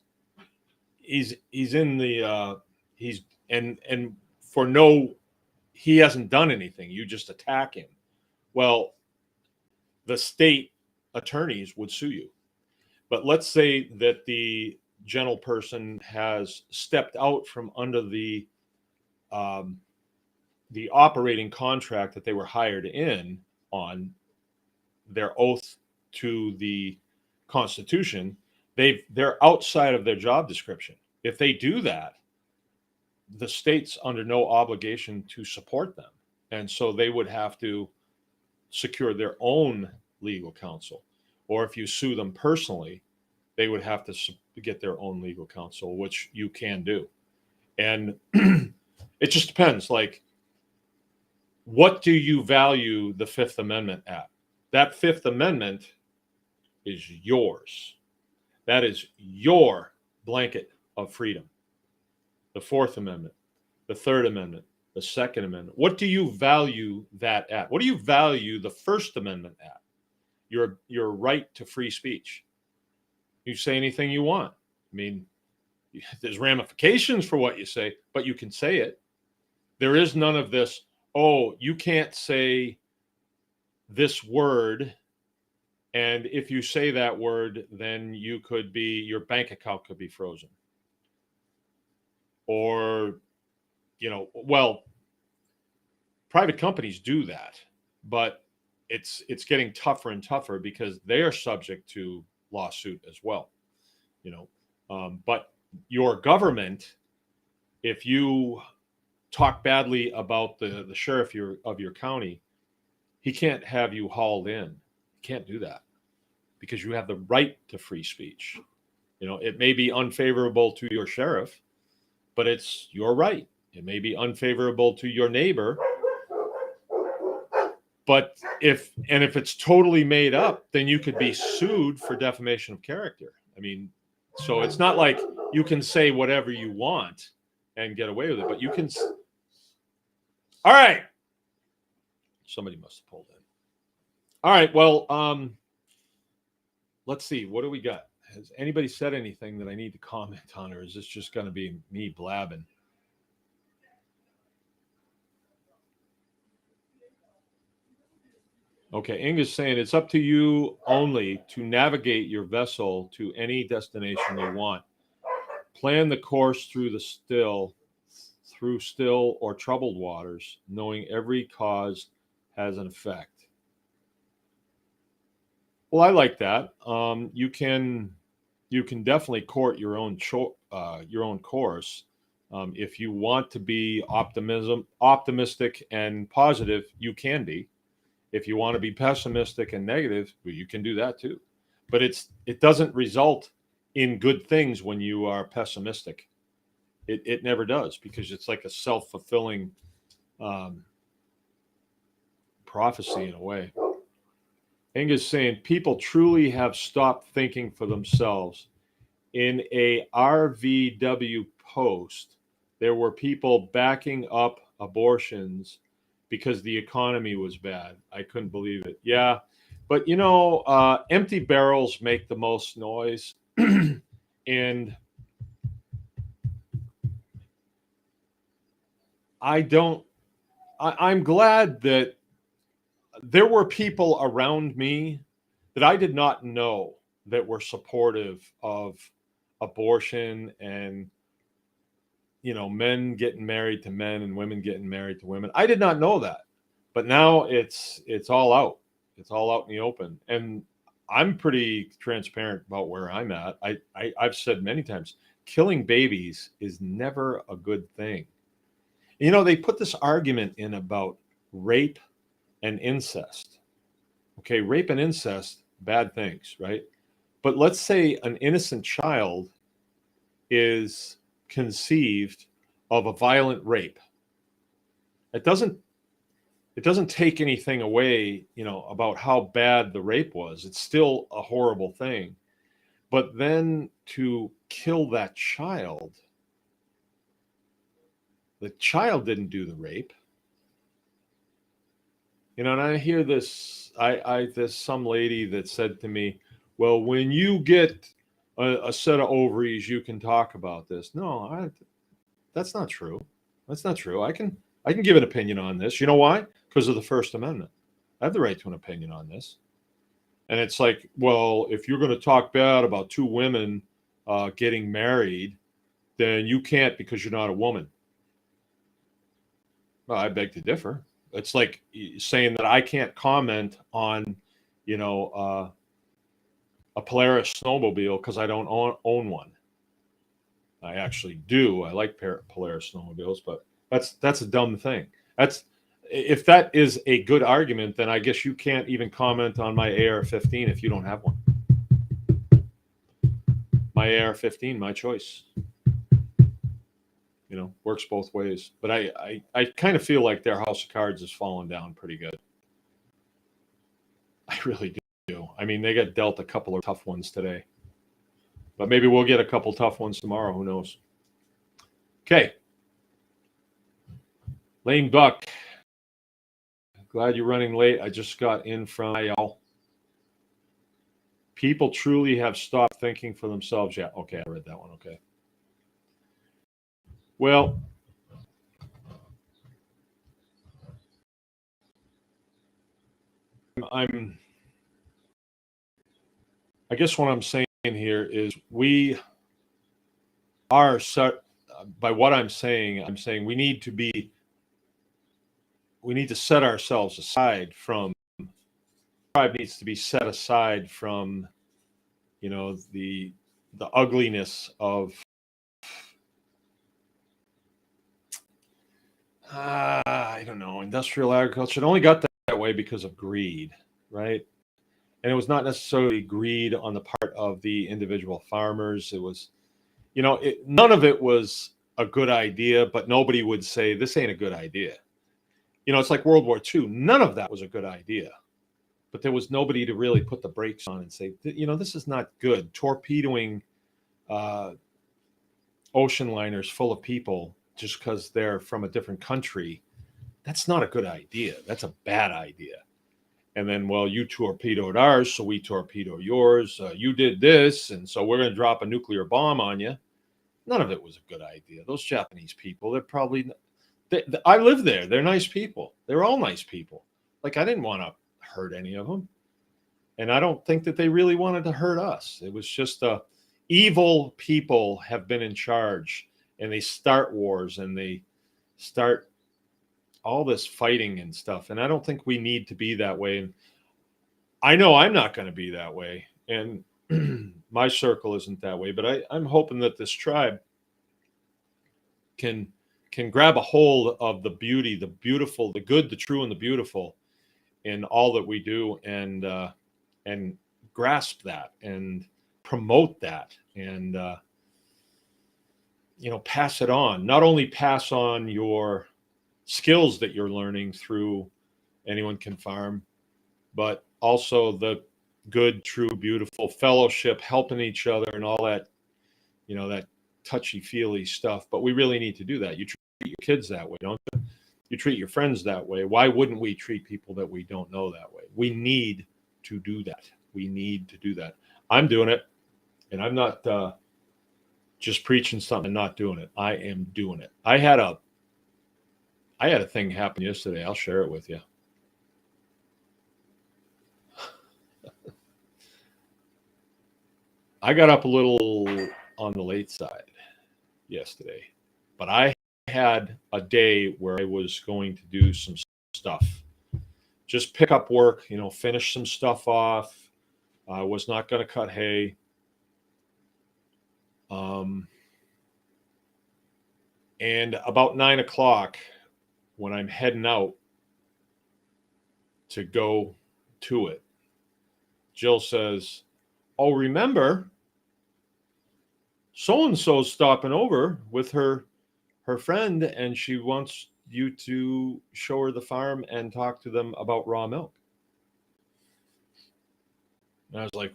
in the he hasn't done anything. You just attack him. Well, the state attorneys would sue you. But let's say that the gentle person has stepped out from under the operating contract that they were hired in on, their oath to the Constitution. They're outside of their job description. If they do that, the state's under no obligation to support them. And so they would have to secure their own legal counsel. Or if you sue them personally, they would have to get their own legal counsel, which you can do. And it just depends. Like, what do you value the Fifth Amendment at? That Fifth Amendment is yours. That is your blanket of freedom. The Fourth Amendment, the Third Amendment, the Second Amendment. What do you value that at? What do you value the First Amendment at? Your right to free speech. You say anything you want. I mean, there's ramifications for what you say, but you can say it. There is none of this, oh, you can't say this word And if you say that word, then your bank account could be frozen. Or, well, private companies do that, but it's getting tougher and tougher because they are subject to lawsuit as well. But your government, if you talk badly about the sheriff of your county, he can't have you hauled in. He can't do that because you have the right to free speech. It may be unfavorable to your sheriff, but it's your right. It may be unfavorable to your neighbor, but if it's totally made up, then you could be sued for defamation of character. I mean, so it's not like you can say whatever you want and get away with it, but you can. All right. Somebody must have pulled in. All right. Well, let's see. What do we got? Has anybody said anything that I need to comment on, or is this just going to be me blabbing? Okay, Inga's saying it's up to you only to navigate your vessel to any destination you want. Plan the course through still or troubled waters, knowing every cause has an effect. Well, I like that. You can definitely court your own course. If you want to be optimistic and positive, you can be. If you want to be pessimistic and negative, well, you can do that too. But it doesn't result in good things when you are pessimistic. It never does, because it's like a self-fulfilling prophecy in a way. Inga's saying people truly have stopped thinking for themselves. In a RVW post, there were people backing up abortions because the economy was bad. I couldn't believe it. Yeah, but empty barrels make the most noise. And I'm glad that there were people around me that I did not know that were supportive of abortion and men getting married to men and women getting married to women. I did not know that, but now it's all out. It's all out in the open, and I'm pretty transparent about where I'm at. I've said many times, killing babies is never a good thing. They put this argument in about rape and incest. Okay, rape and incest, bad things, right? But let's say an innocent child is conceived of a violent rape. It doesn't take anything away, about how bad the rape was. It's still a horrible thing. But then to kill that child, the child didn't do the rape. And I hear this, there's some lady that said to me, well, when you get a set of ovaries, you can talk about this. No, that's not true. That's not true. I can give an opinion on this. You know why? Because of the First Amendment. I have the right to an opinion on this. And it's like, well, if you're going to talk bad about two women getting married, then you can't because you're not a woman. Well, I beg to differ. It's like saying that I can't comment on, a Polaris snowmobile because I don't own one. I actually do. I like Polaris snowmobiles, but that's a dumb thing. If that is a good argument, then I guess you can't even comment on my AR-15 if you don't have one. My AR-15, my choice. Works both ways. But I kind of feel like their house of cards has fallen down pretty good. I really do. I mean, they got dealt a couple of tough ones today. But maybe we'll get a couple tough ones tomorrow. Who knows? Okay. Lame Buck. Glad you're running late. I just got in from y'all. People truly have stopped thinking for themselves. Yeah, okay, I read that one. Okay. Well, I'm I guess what I'm saying here is we are set by what I'm saying we need to set ourselves aside from tribe needs to be set aside from the ugliness of I don't know, industrial agriculture. It only got that way because of greed, right? And it was not necessarily greed on the part of the individual farmers. It was, none of it was a good idea, but nobody would say this ain't a good idea. It's like World War II. None of that was a good idea, but there was nobody to really put the brakes on and say, this is not good. Torpedoing ocean liners full of people just because they're from a different country, that's not a good idea. That's a bad idea. And then, well, you torpedoed ours, so we torpedo yours. You did this, and so we're going to drop a nuclear bomb on you. None of it was a good idea. Those Japanese people, they're probably, I live there. They're nice people. They're all nice people. Like, I didn't want to hurt any of them. And I don't think that they really wanted to hurt us. It was just evil people have been in charge, and they start wars, and they start all this fighting and stuff. And I don't think we need to be that way. And I know I'm not going to be that way. And my circle isn't that way, but I'm hoping that this tribe can grab a hold of the beauty, the beautiful, the good, the true, and the beautiful in all that we do, and grasp that and promote that, and pass it on. Not only pass on your skills that you're learning through Anyone Can Farm, but also the good, true, beautiful fellowship, helping each other, and all that, that touchy-feely stuff. But we really need to do that. You treat your kids that way, don't you? You treat your friends that way. Why wouldn't we treat people that we don't know that way? We need to do that. We need to do that. I'm doing it, and I'm not just preaching something and not doing it. I am doing it. I had a thing happen yesterday. I'll share it with you. I got up a little on the late side yesterday, but I had a day where I was going to do some stuff. Just pick up work, finish some stuff off. I was not going to cut hay. And about 9 o'clock, when I'm heading out to go to it, Jill says, "Oh, remember, so-and-so's stopping over with her friend, and she wants you to show her the farm and talk to them about raw milk." And I was like,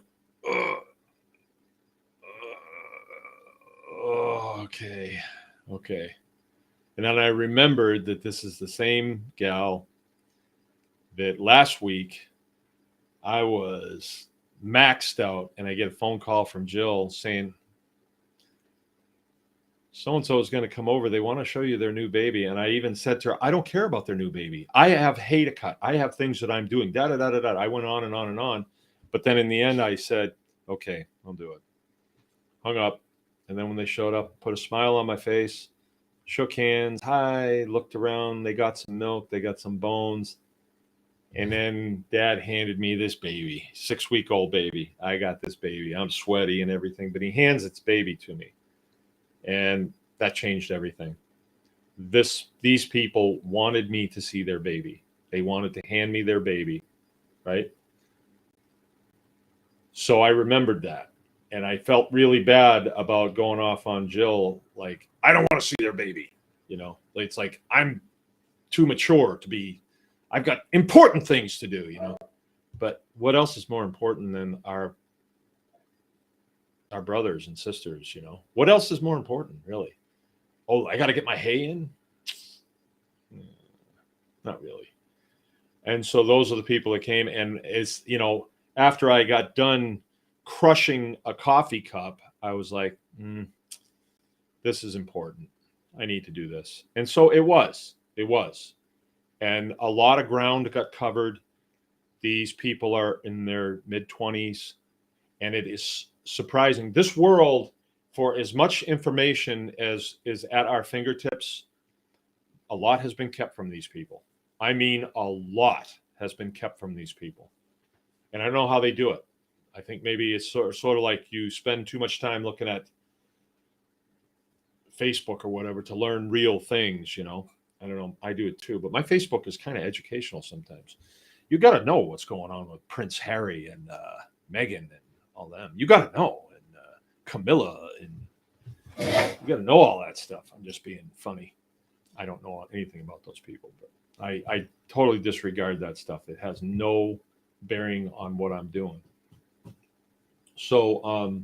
okay. And then I remembered that this is the same gal that last week I was maxed out, and I get a phone call from Jill saying, so-and-so is going to come over. They want to show you their new baby. And I even said to her, I don't care about their new baby. I have hay to cut. I have things that I'm doing. Da-da-da-da-da. I went on and on and on. But then in the end, I said, okay, I'll do it. Hung up. And then when they showed up, put a smile on my face, shook hands, hi, looked around. They got some milk. They got some bones. And then Dad handed me this baby, 6-week-old baby. I got this baby. I'm sweaty and everything, but he hands its baby to me. And that changed everything. These people wanted me to see their baby. They wanted to hand me their baby, right? So I remembered that. And I felt really bad about going off on Jill. Like, I don't want to see their baby. It's like, I'm too mature to be, I've got important things to do, But what else is more important than our brothers and sisters? What else is more important, really? Oh, I got to get my hay in? Not really. And so those are the people that came. And it's, after I got done crushing a coffee cup, I was like, this is important. I need to do this. And so it was. And a lot of ground got covered. These people are in their mid-20s. And it is surprising. This world, for as much information as is at our fingertips, a lot has been kept from these people. I mean, a lot has been kept from these people. And I don't know how they do it. I think maybe it's sort of like you spend too much time looking at Facebook or whatever to learn real things, you know. I don't know. I do it too. But my Facebook is kind of educational sometimes. You got to know what's going on with Prince Harry and Meghan and all them. You got to know. And Camilla. And you got to know all that stuff. I'm just being funny. I don't know anything about those people. But I totally disregard that stuff. It has no bearing on what I'm doing. So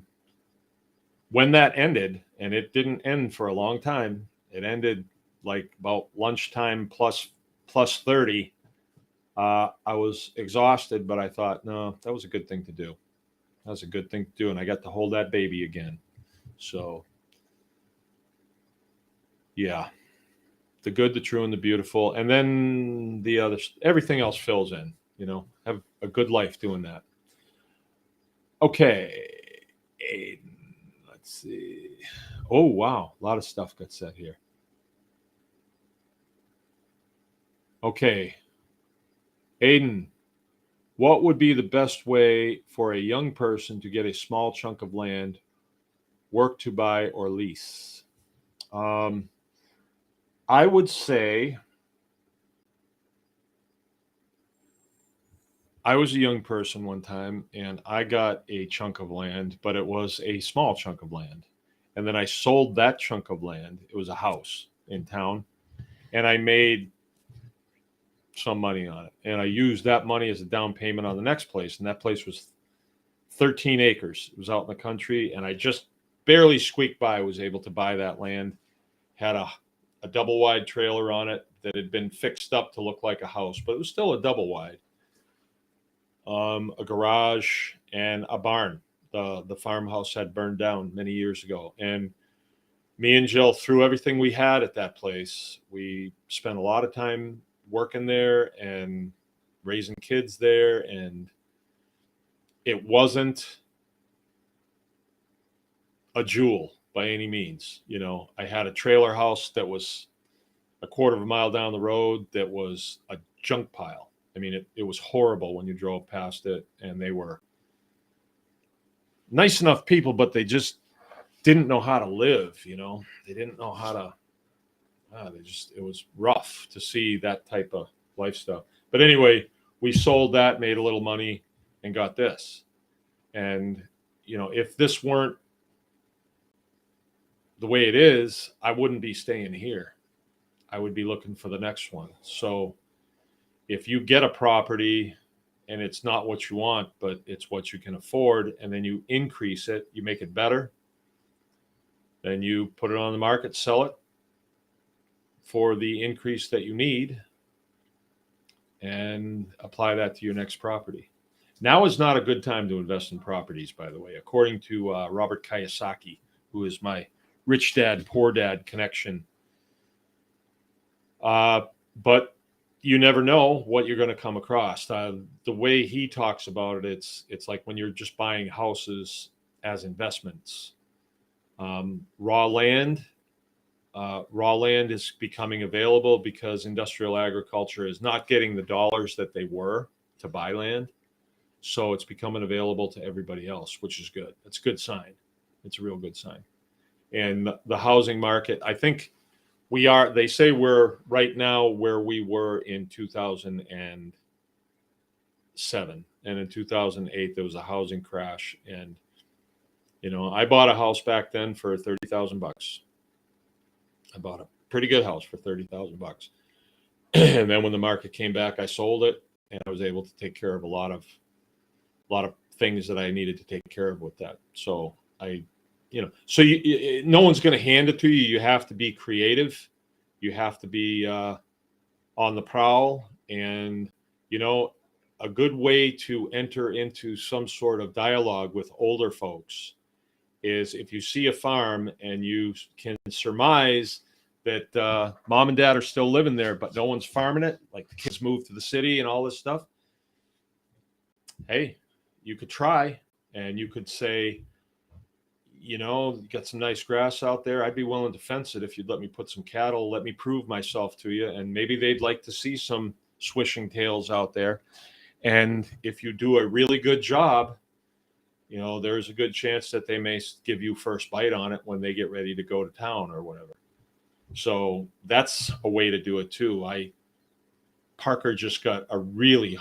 when that ended, and it didn't end for a long time, it ended like about lunchtime plus 30. I was exhausted, but I thought, no, that was a good thing to do. That was a good thing to do, and I got to hold that baby again. So, yeah, the good, the true, and the beautiful, and then the other, everything else fills in. You know, have a good life doing that. Okay, Aiden, let's see. Oh, wow, a lot of stuff got said here. Okay, Aiden, what would be the best way for a young person to get a small chunk of land, work to buy or lease? I would say I was a young person one time and I got a chunk of land, but it was a small chunk of land. And then I sold that chunk of land. It was a house in town. And I made some money on it. And I used that money as a down payment on the next place. And that place was 13 acres. It was out in the country. And I just barely squeaked by, was able to buy that land. Had a double wide trailer on it that had been fixed up to look like a house, but it was still a double wide. A garage and a barn. The farmhouse had burned down many years ago. And me and Jill threw everything we had at that place. We spent a lot of time working there and raising kids there. And it wasn't a jewel by any means. You know, I had a trailer house that was a quarter of a mile down the road that was a junk pile. I mean, it was horrible when you drove past it, and they were nice enough people, but they just didn't know how to live, you know. They didn't know how to, it was rough to see that type of lifestyle. But anyway, we sold that, made a little money, and got this. And, you know, if this weren't the way it is, I wouldn't be staying here. I would be looking for the next one. So if you get a property and it's not what you want, but it's what you can afford, and then you increase it, you make it better, then you put it on the market, sell it for the increase that you need, and apply that to your next property. Now is not a good time to invest in properties, by the way, according to Robert Kiyosaki, who is my rich dad, poor dad connection. But you never know what you're going to come across. The way he talks about it, it's like when you're just buying houses as investments. Raw land is becoming available because industrial agriculture is not getting the dollars that they were to buy land. So it's becoming available to everybody else, which is good. It's a good sign. It's a real good sign. And the housing market, I think they say we're right now where we were in 2007. And in 2008, there was a housing crash. And, you know, I bought a house back then for $30,000. I bought a pretty good house for $30,000. And then when the market came back, I sold it, and I was able to take care of a lot of things that I needed to take care of with that. So no one's going to hand it to you. You have to be creative. You have to be on the prowl. And, you know, a good way to enter into some sort of dialogue with older folks is if you see a farm and you can surmise that mom and dad are still living there, but no one's farming it, like the kids moved to the city and all this stuff. Hey, you could try. And you could say, you got some nice grass out there. I'd be willing to fence it if you'd let me put some cattle, let me prove myself to you. And maybe they'd like to see some swishing tails out there. And if you do a really good job, there's a good chance that they may give you first bite on it when they get ready to go to town or whatever. So that's a way to do it too. Parker just got a really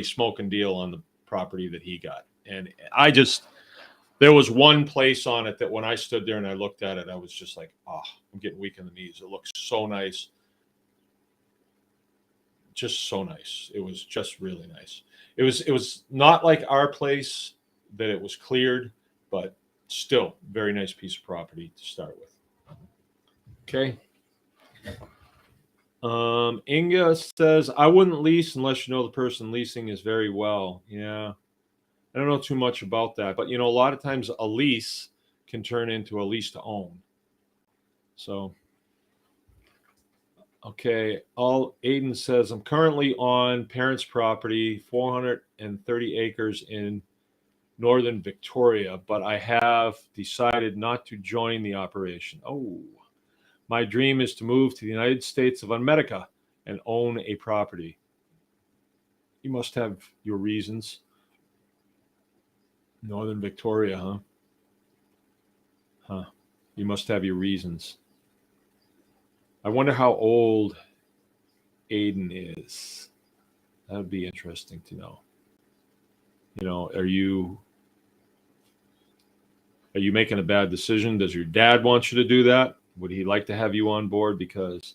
smoking deal on the property that he got. And there was one place on it that when I stood there and I looked at it, I was just like, oh, I'm getting weak in the knees. It looks so nice. Just so nice. It was just really nice. It was not like our place that it was cleared, but still very nice piece of property to start with. Okay. Inga says, I wouldn't lease unless you know the person leasing is very well. Yeah. I don't know too much about that, but a lot of times a lease can turn into a lease to own. So, okay. Aiden says, I'm currently on parents' property, 430 acres in northern Victoria, but I have decided not to join the operation. Oh, my dream is to move to the United States of America and own a property. You must have your reasons. Northern Victoria, huh? Huh. You must have your reasons. I wonder how old Aiden is. That would be interesting to know. Are you making a bad decision? Does your dad want you to do that? Would he like to have you on board? Because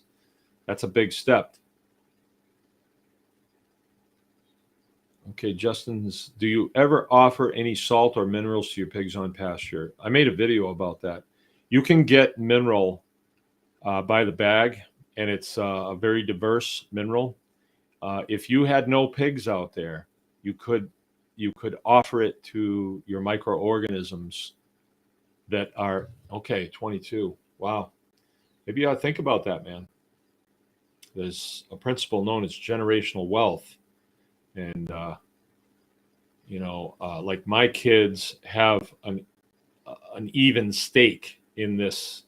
that's a big step. Okay, Justin's, do you ever offer any salt or minerals to your pigs on pasture? I made a video about that. You can get mineral by the bag, and it's a very diverse mineral. If you had no pigs out there, you could offer it to your microorganisms that are, okay, 22. Wow. Maybe you ought to think about that, man. There's a principle known as generational wealth. And, like my kids have an even stake in this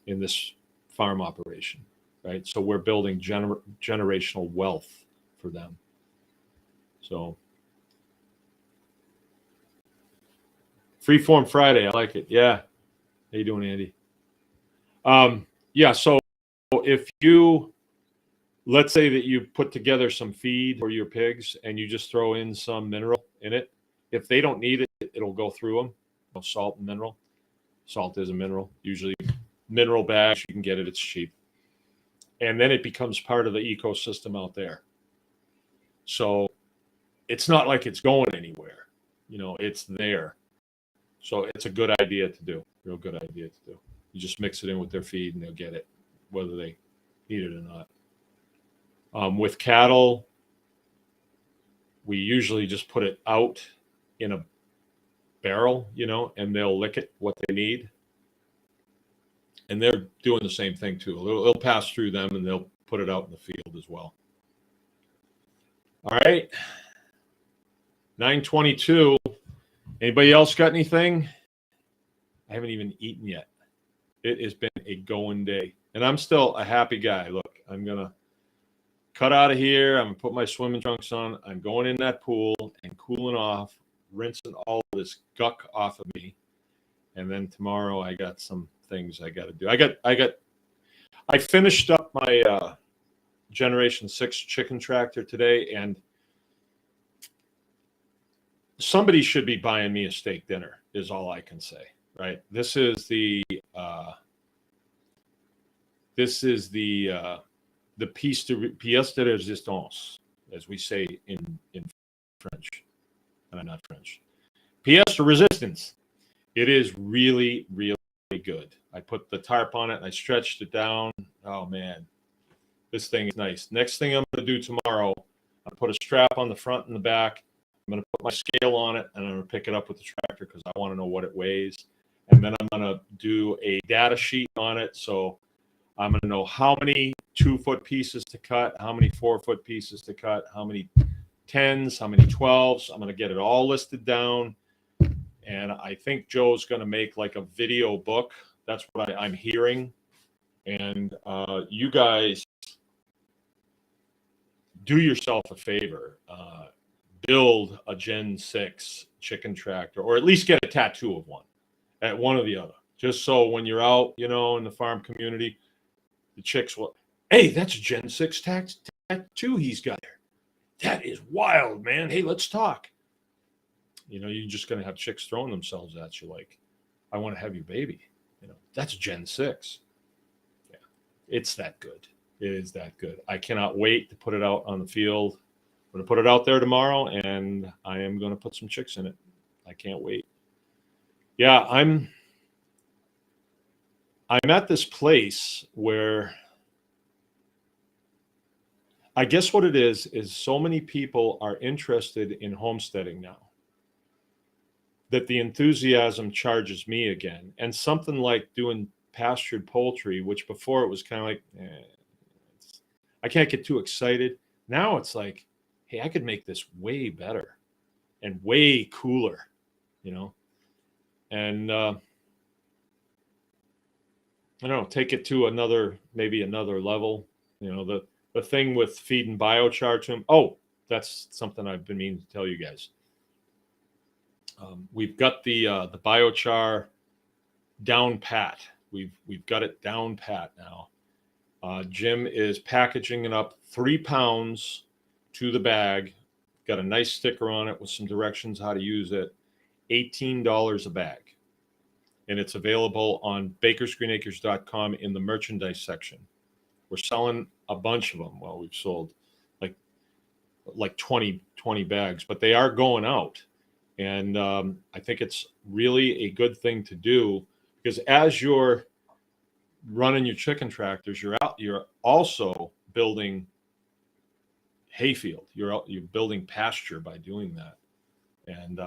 farm operation, right? So we're building generational wealth for them. So Freeform Friday, I like it. Yeah. How you doing, Andy? Yeah, so if let's say that you put together some feed for your pigs and you just throw in some mineral in it, if they don't need it, it'll go through them. Salt and mineral. Salt is a mineral. Usually mineral bags, you can get it, it's cheap. And then it becomes part of the ecosystem out there. So it's not like it's going anywhere. It's there. So it's a good idea to do. Real good idea to do. You just mix it in with their feed and they'll get it, whether they need it or not. With cattle, we usually just put it out in a barrel, and they'll lick it what they need. And they're doing the same thing too. It'll pass through them and they'll put it out in the field as well. All right. 9:22. Anybody else got anything? I haven't even eaten yet. It has been a going day. And I'm still a happy guy. Look, I'm going to cut out of here. I'm going to put my swimming trunks on. I'm going in that pool and cooling off, rinsing all this guck off of me. And then tomorrow I got some things I got to do. I finished up my Generation 6 chicken tractor today, and somebody should be buying me a steak dinner is all I can say, right? This is the pièce de résistance, as we say in French. And I'm not French. Pièce de résistance. It is really, really good. I put the tarp on it and I stretched it down. Oh man, this thing is nice. Next thing I'm going to do tomorrow, I'll put a strap on the front and the back. I'm going to put my scale on it and I'm going to pick it up with the tractor because I want to know what it weighs. And then I'm going to do a data sheet on it. So I'm going to know how many 2-foot pieces to cut, how many 4-foot pieces to cut, how many 10s, how many 12s. I'm going to get it all listed down. And I think Joe's going to make like a video book. That's what I'm hearing. And you guys do yourself a favor. Build a Gen 6 chicken tractor, or at least get a tattoo of one at one or the other. Just so when you're out, you know, in the farm community, the chicks will, hey, that's a Gen 6 tattoo he's got there. That is wild, man. Hey, let's talk. You know, you're just going to have chicks throwing themselves at you like, I want to have your baby. You know, that's Gen 6. Yeah, it's that good. It is that good. I cannot wait to put it out on the field. I'm going to put it out there tomorrow, and I am going to put some chicks in it. I can't wait. Yeah, I'm at this place where I guess what it is so many people are interested in homesteading now that the enthusiasm charges me again. And something like doing pastured poultry, which before it was kind of like, I can't get too excited. Now it's like, hey, I could make this way better and way cooler, you know? And I don't know, take it to maybe another level. You know, the thing with feeding biochar to them. Oh, that's something I've been meaning to tell you guys. We've got the biochar down pat. We've got it down pat now. Jim is packaging it up 3 pounds to the bag. Got a nice sticker on it with some directions how to use it. $18 a bag. And it's available on bakersgreenacres.com in the merchandise section. We're selling a bunch of them. Well, we've sold like 20 bags, but they are going out. And I think it's really a good thing to do because as you're running your chicken tractors, you're also building hayfield. You're building pasture by doing that. And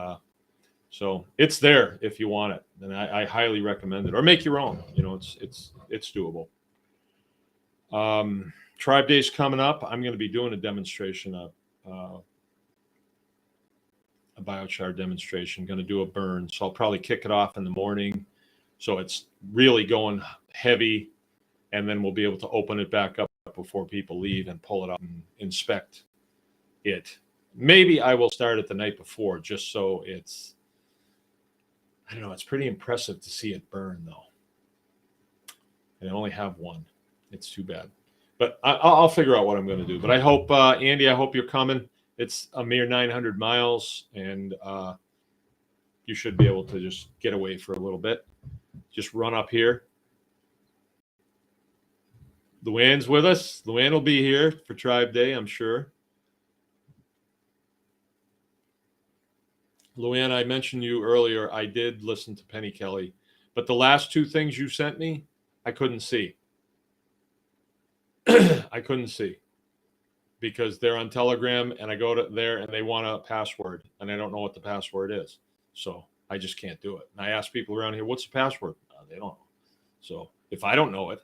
so it's there if you want it, and I highly recommend it. Or make your own. You know, it's doable. Tribe Day's coming up. I'm going to be doing a demonstration, a biochar demonstration. Going to do a burn, so I'll probably kick it off in the morning, so it's really going heavy, and then we'll be able to open it back up before people leave and pull it up and inspect it. Maybe I will start it the night before, just so it's. I don't know. It's pretty impressive to see it burn, though. And I only have one. It's too bad. But I'll figure out what I'm going to do. But I hope, Andy, I hope you're coming. It's a mere 900 miles, and you should be able to just get away for a little bit. Just run up here. Luann's with us. Luann will be here for Tribe Day, I'm sure. Luann, I mentioned you earlier. I did listen to Penny Kelly, but the last 2 things you sent me, I couldn't see. I couldn't see because they're on Telegram, and I go to there and they want a password, and I don't know what the password is. So I just can't do it. And I ask people around here, what's the password? They don't know. So if I don't know it,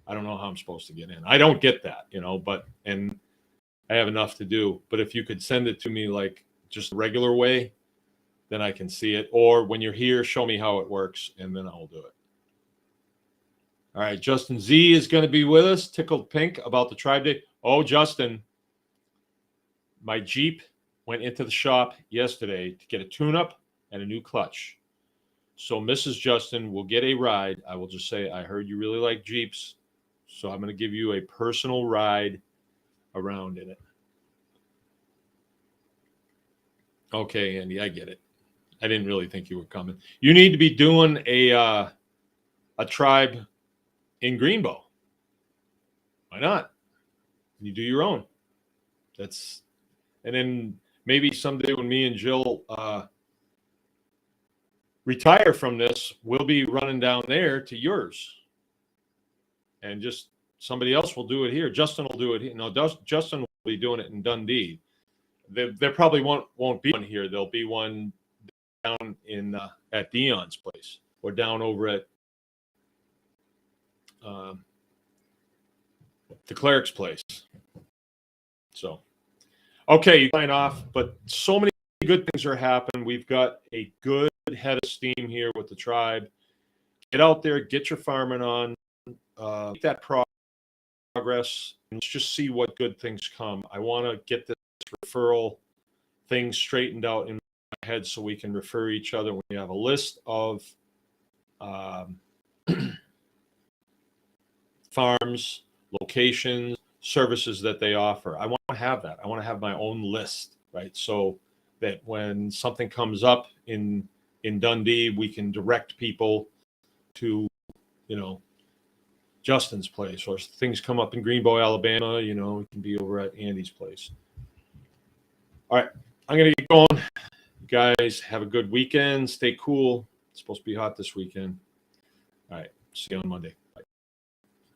I don't know how I'm supposed to get in. I don't get that, you know, and I have enough to do. But if you could send it to me like just the regular way, then I can see it. Or when you're here, show me how it works, and then I'll do it. All right, Justin Z is going to be with us. Tickled pink about the Tribe Day. Oh, Justin, my Jeep went into the shop yesterday to get a tune-up and a new clutch. So Mrs. Justin will get a ride. I will just say, I heard you really like Jeeps, so I'm going to give you a personal ride around in it. Okay, Andy, I get it. I didn't really think you were coming. You need to be doing a tribe in Greenbow. Why not? You do your own. And then maybe someday when me and Jill retire from this, we'll be running down there to yours. And just somebody else will do it here. Justin will do it here. No, Justin will be doing it in Dundee. There probably won't be one here. There'll be one down in at Dion's place or down over at the cleric's place. So, okay, you sign off. But so many good things are happening. We've got a good head of steam here with the tribe. Get out there, get your farming on, make that progress, and let's just see what good things come. I want to get this referral thing straightened out in my head so we can refer each other. We have a list of farms, locations, services that they offer. I want to have that. I want to have my own list, right? So that when something comes up in Dundee, we can direct people to, Justin's place, or things come up in Greenbow, Alabama, it can be over at Andy's place. All right, I'm going to get going. You guys have a good weekend. Stay cool. It's supposed to be hot this weekend. All right, see you on Monday.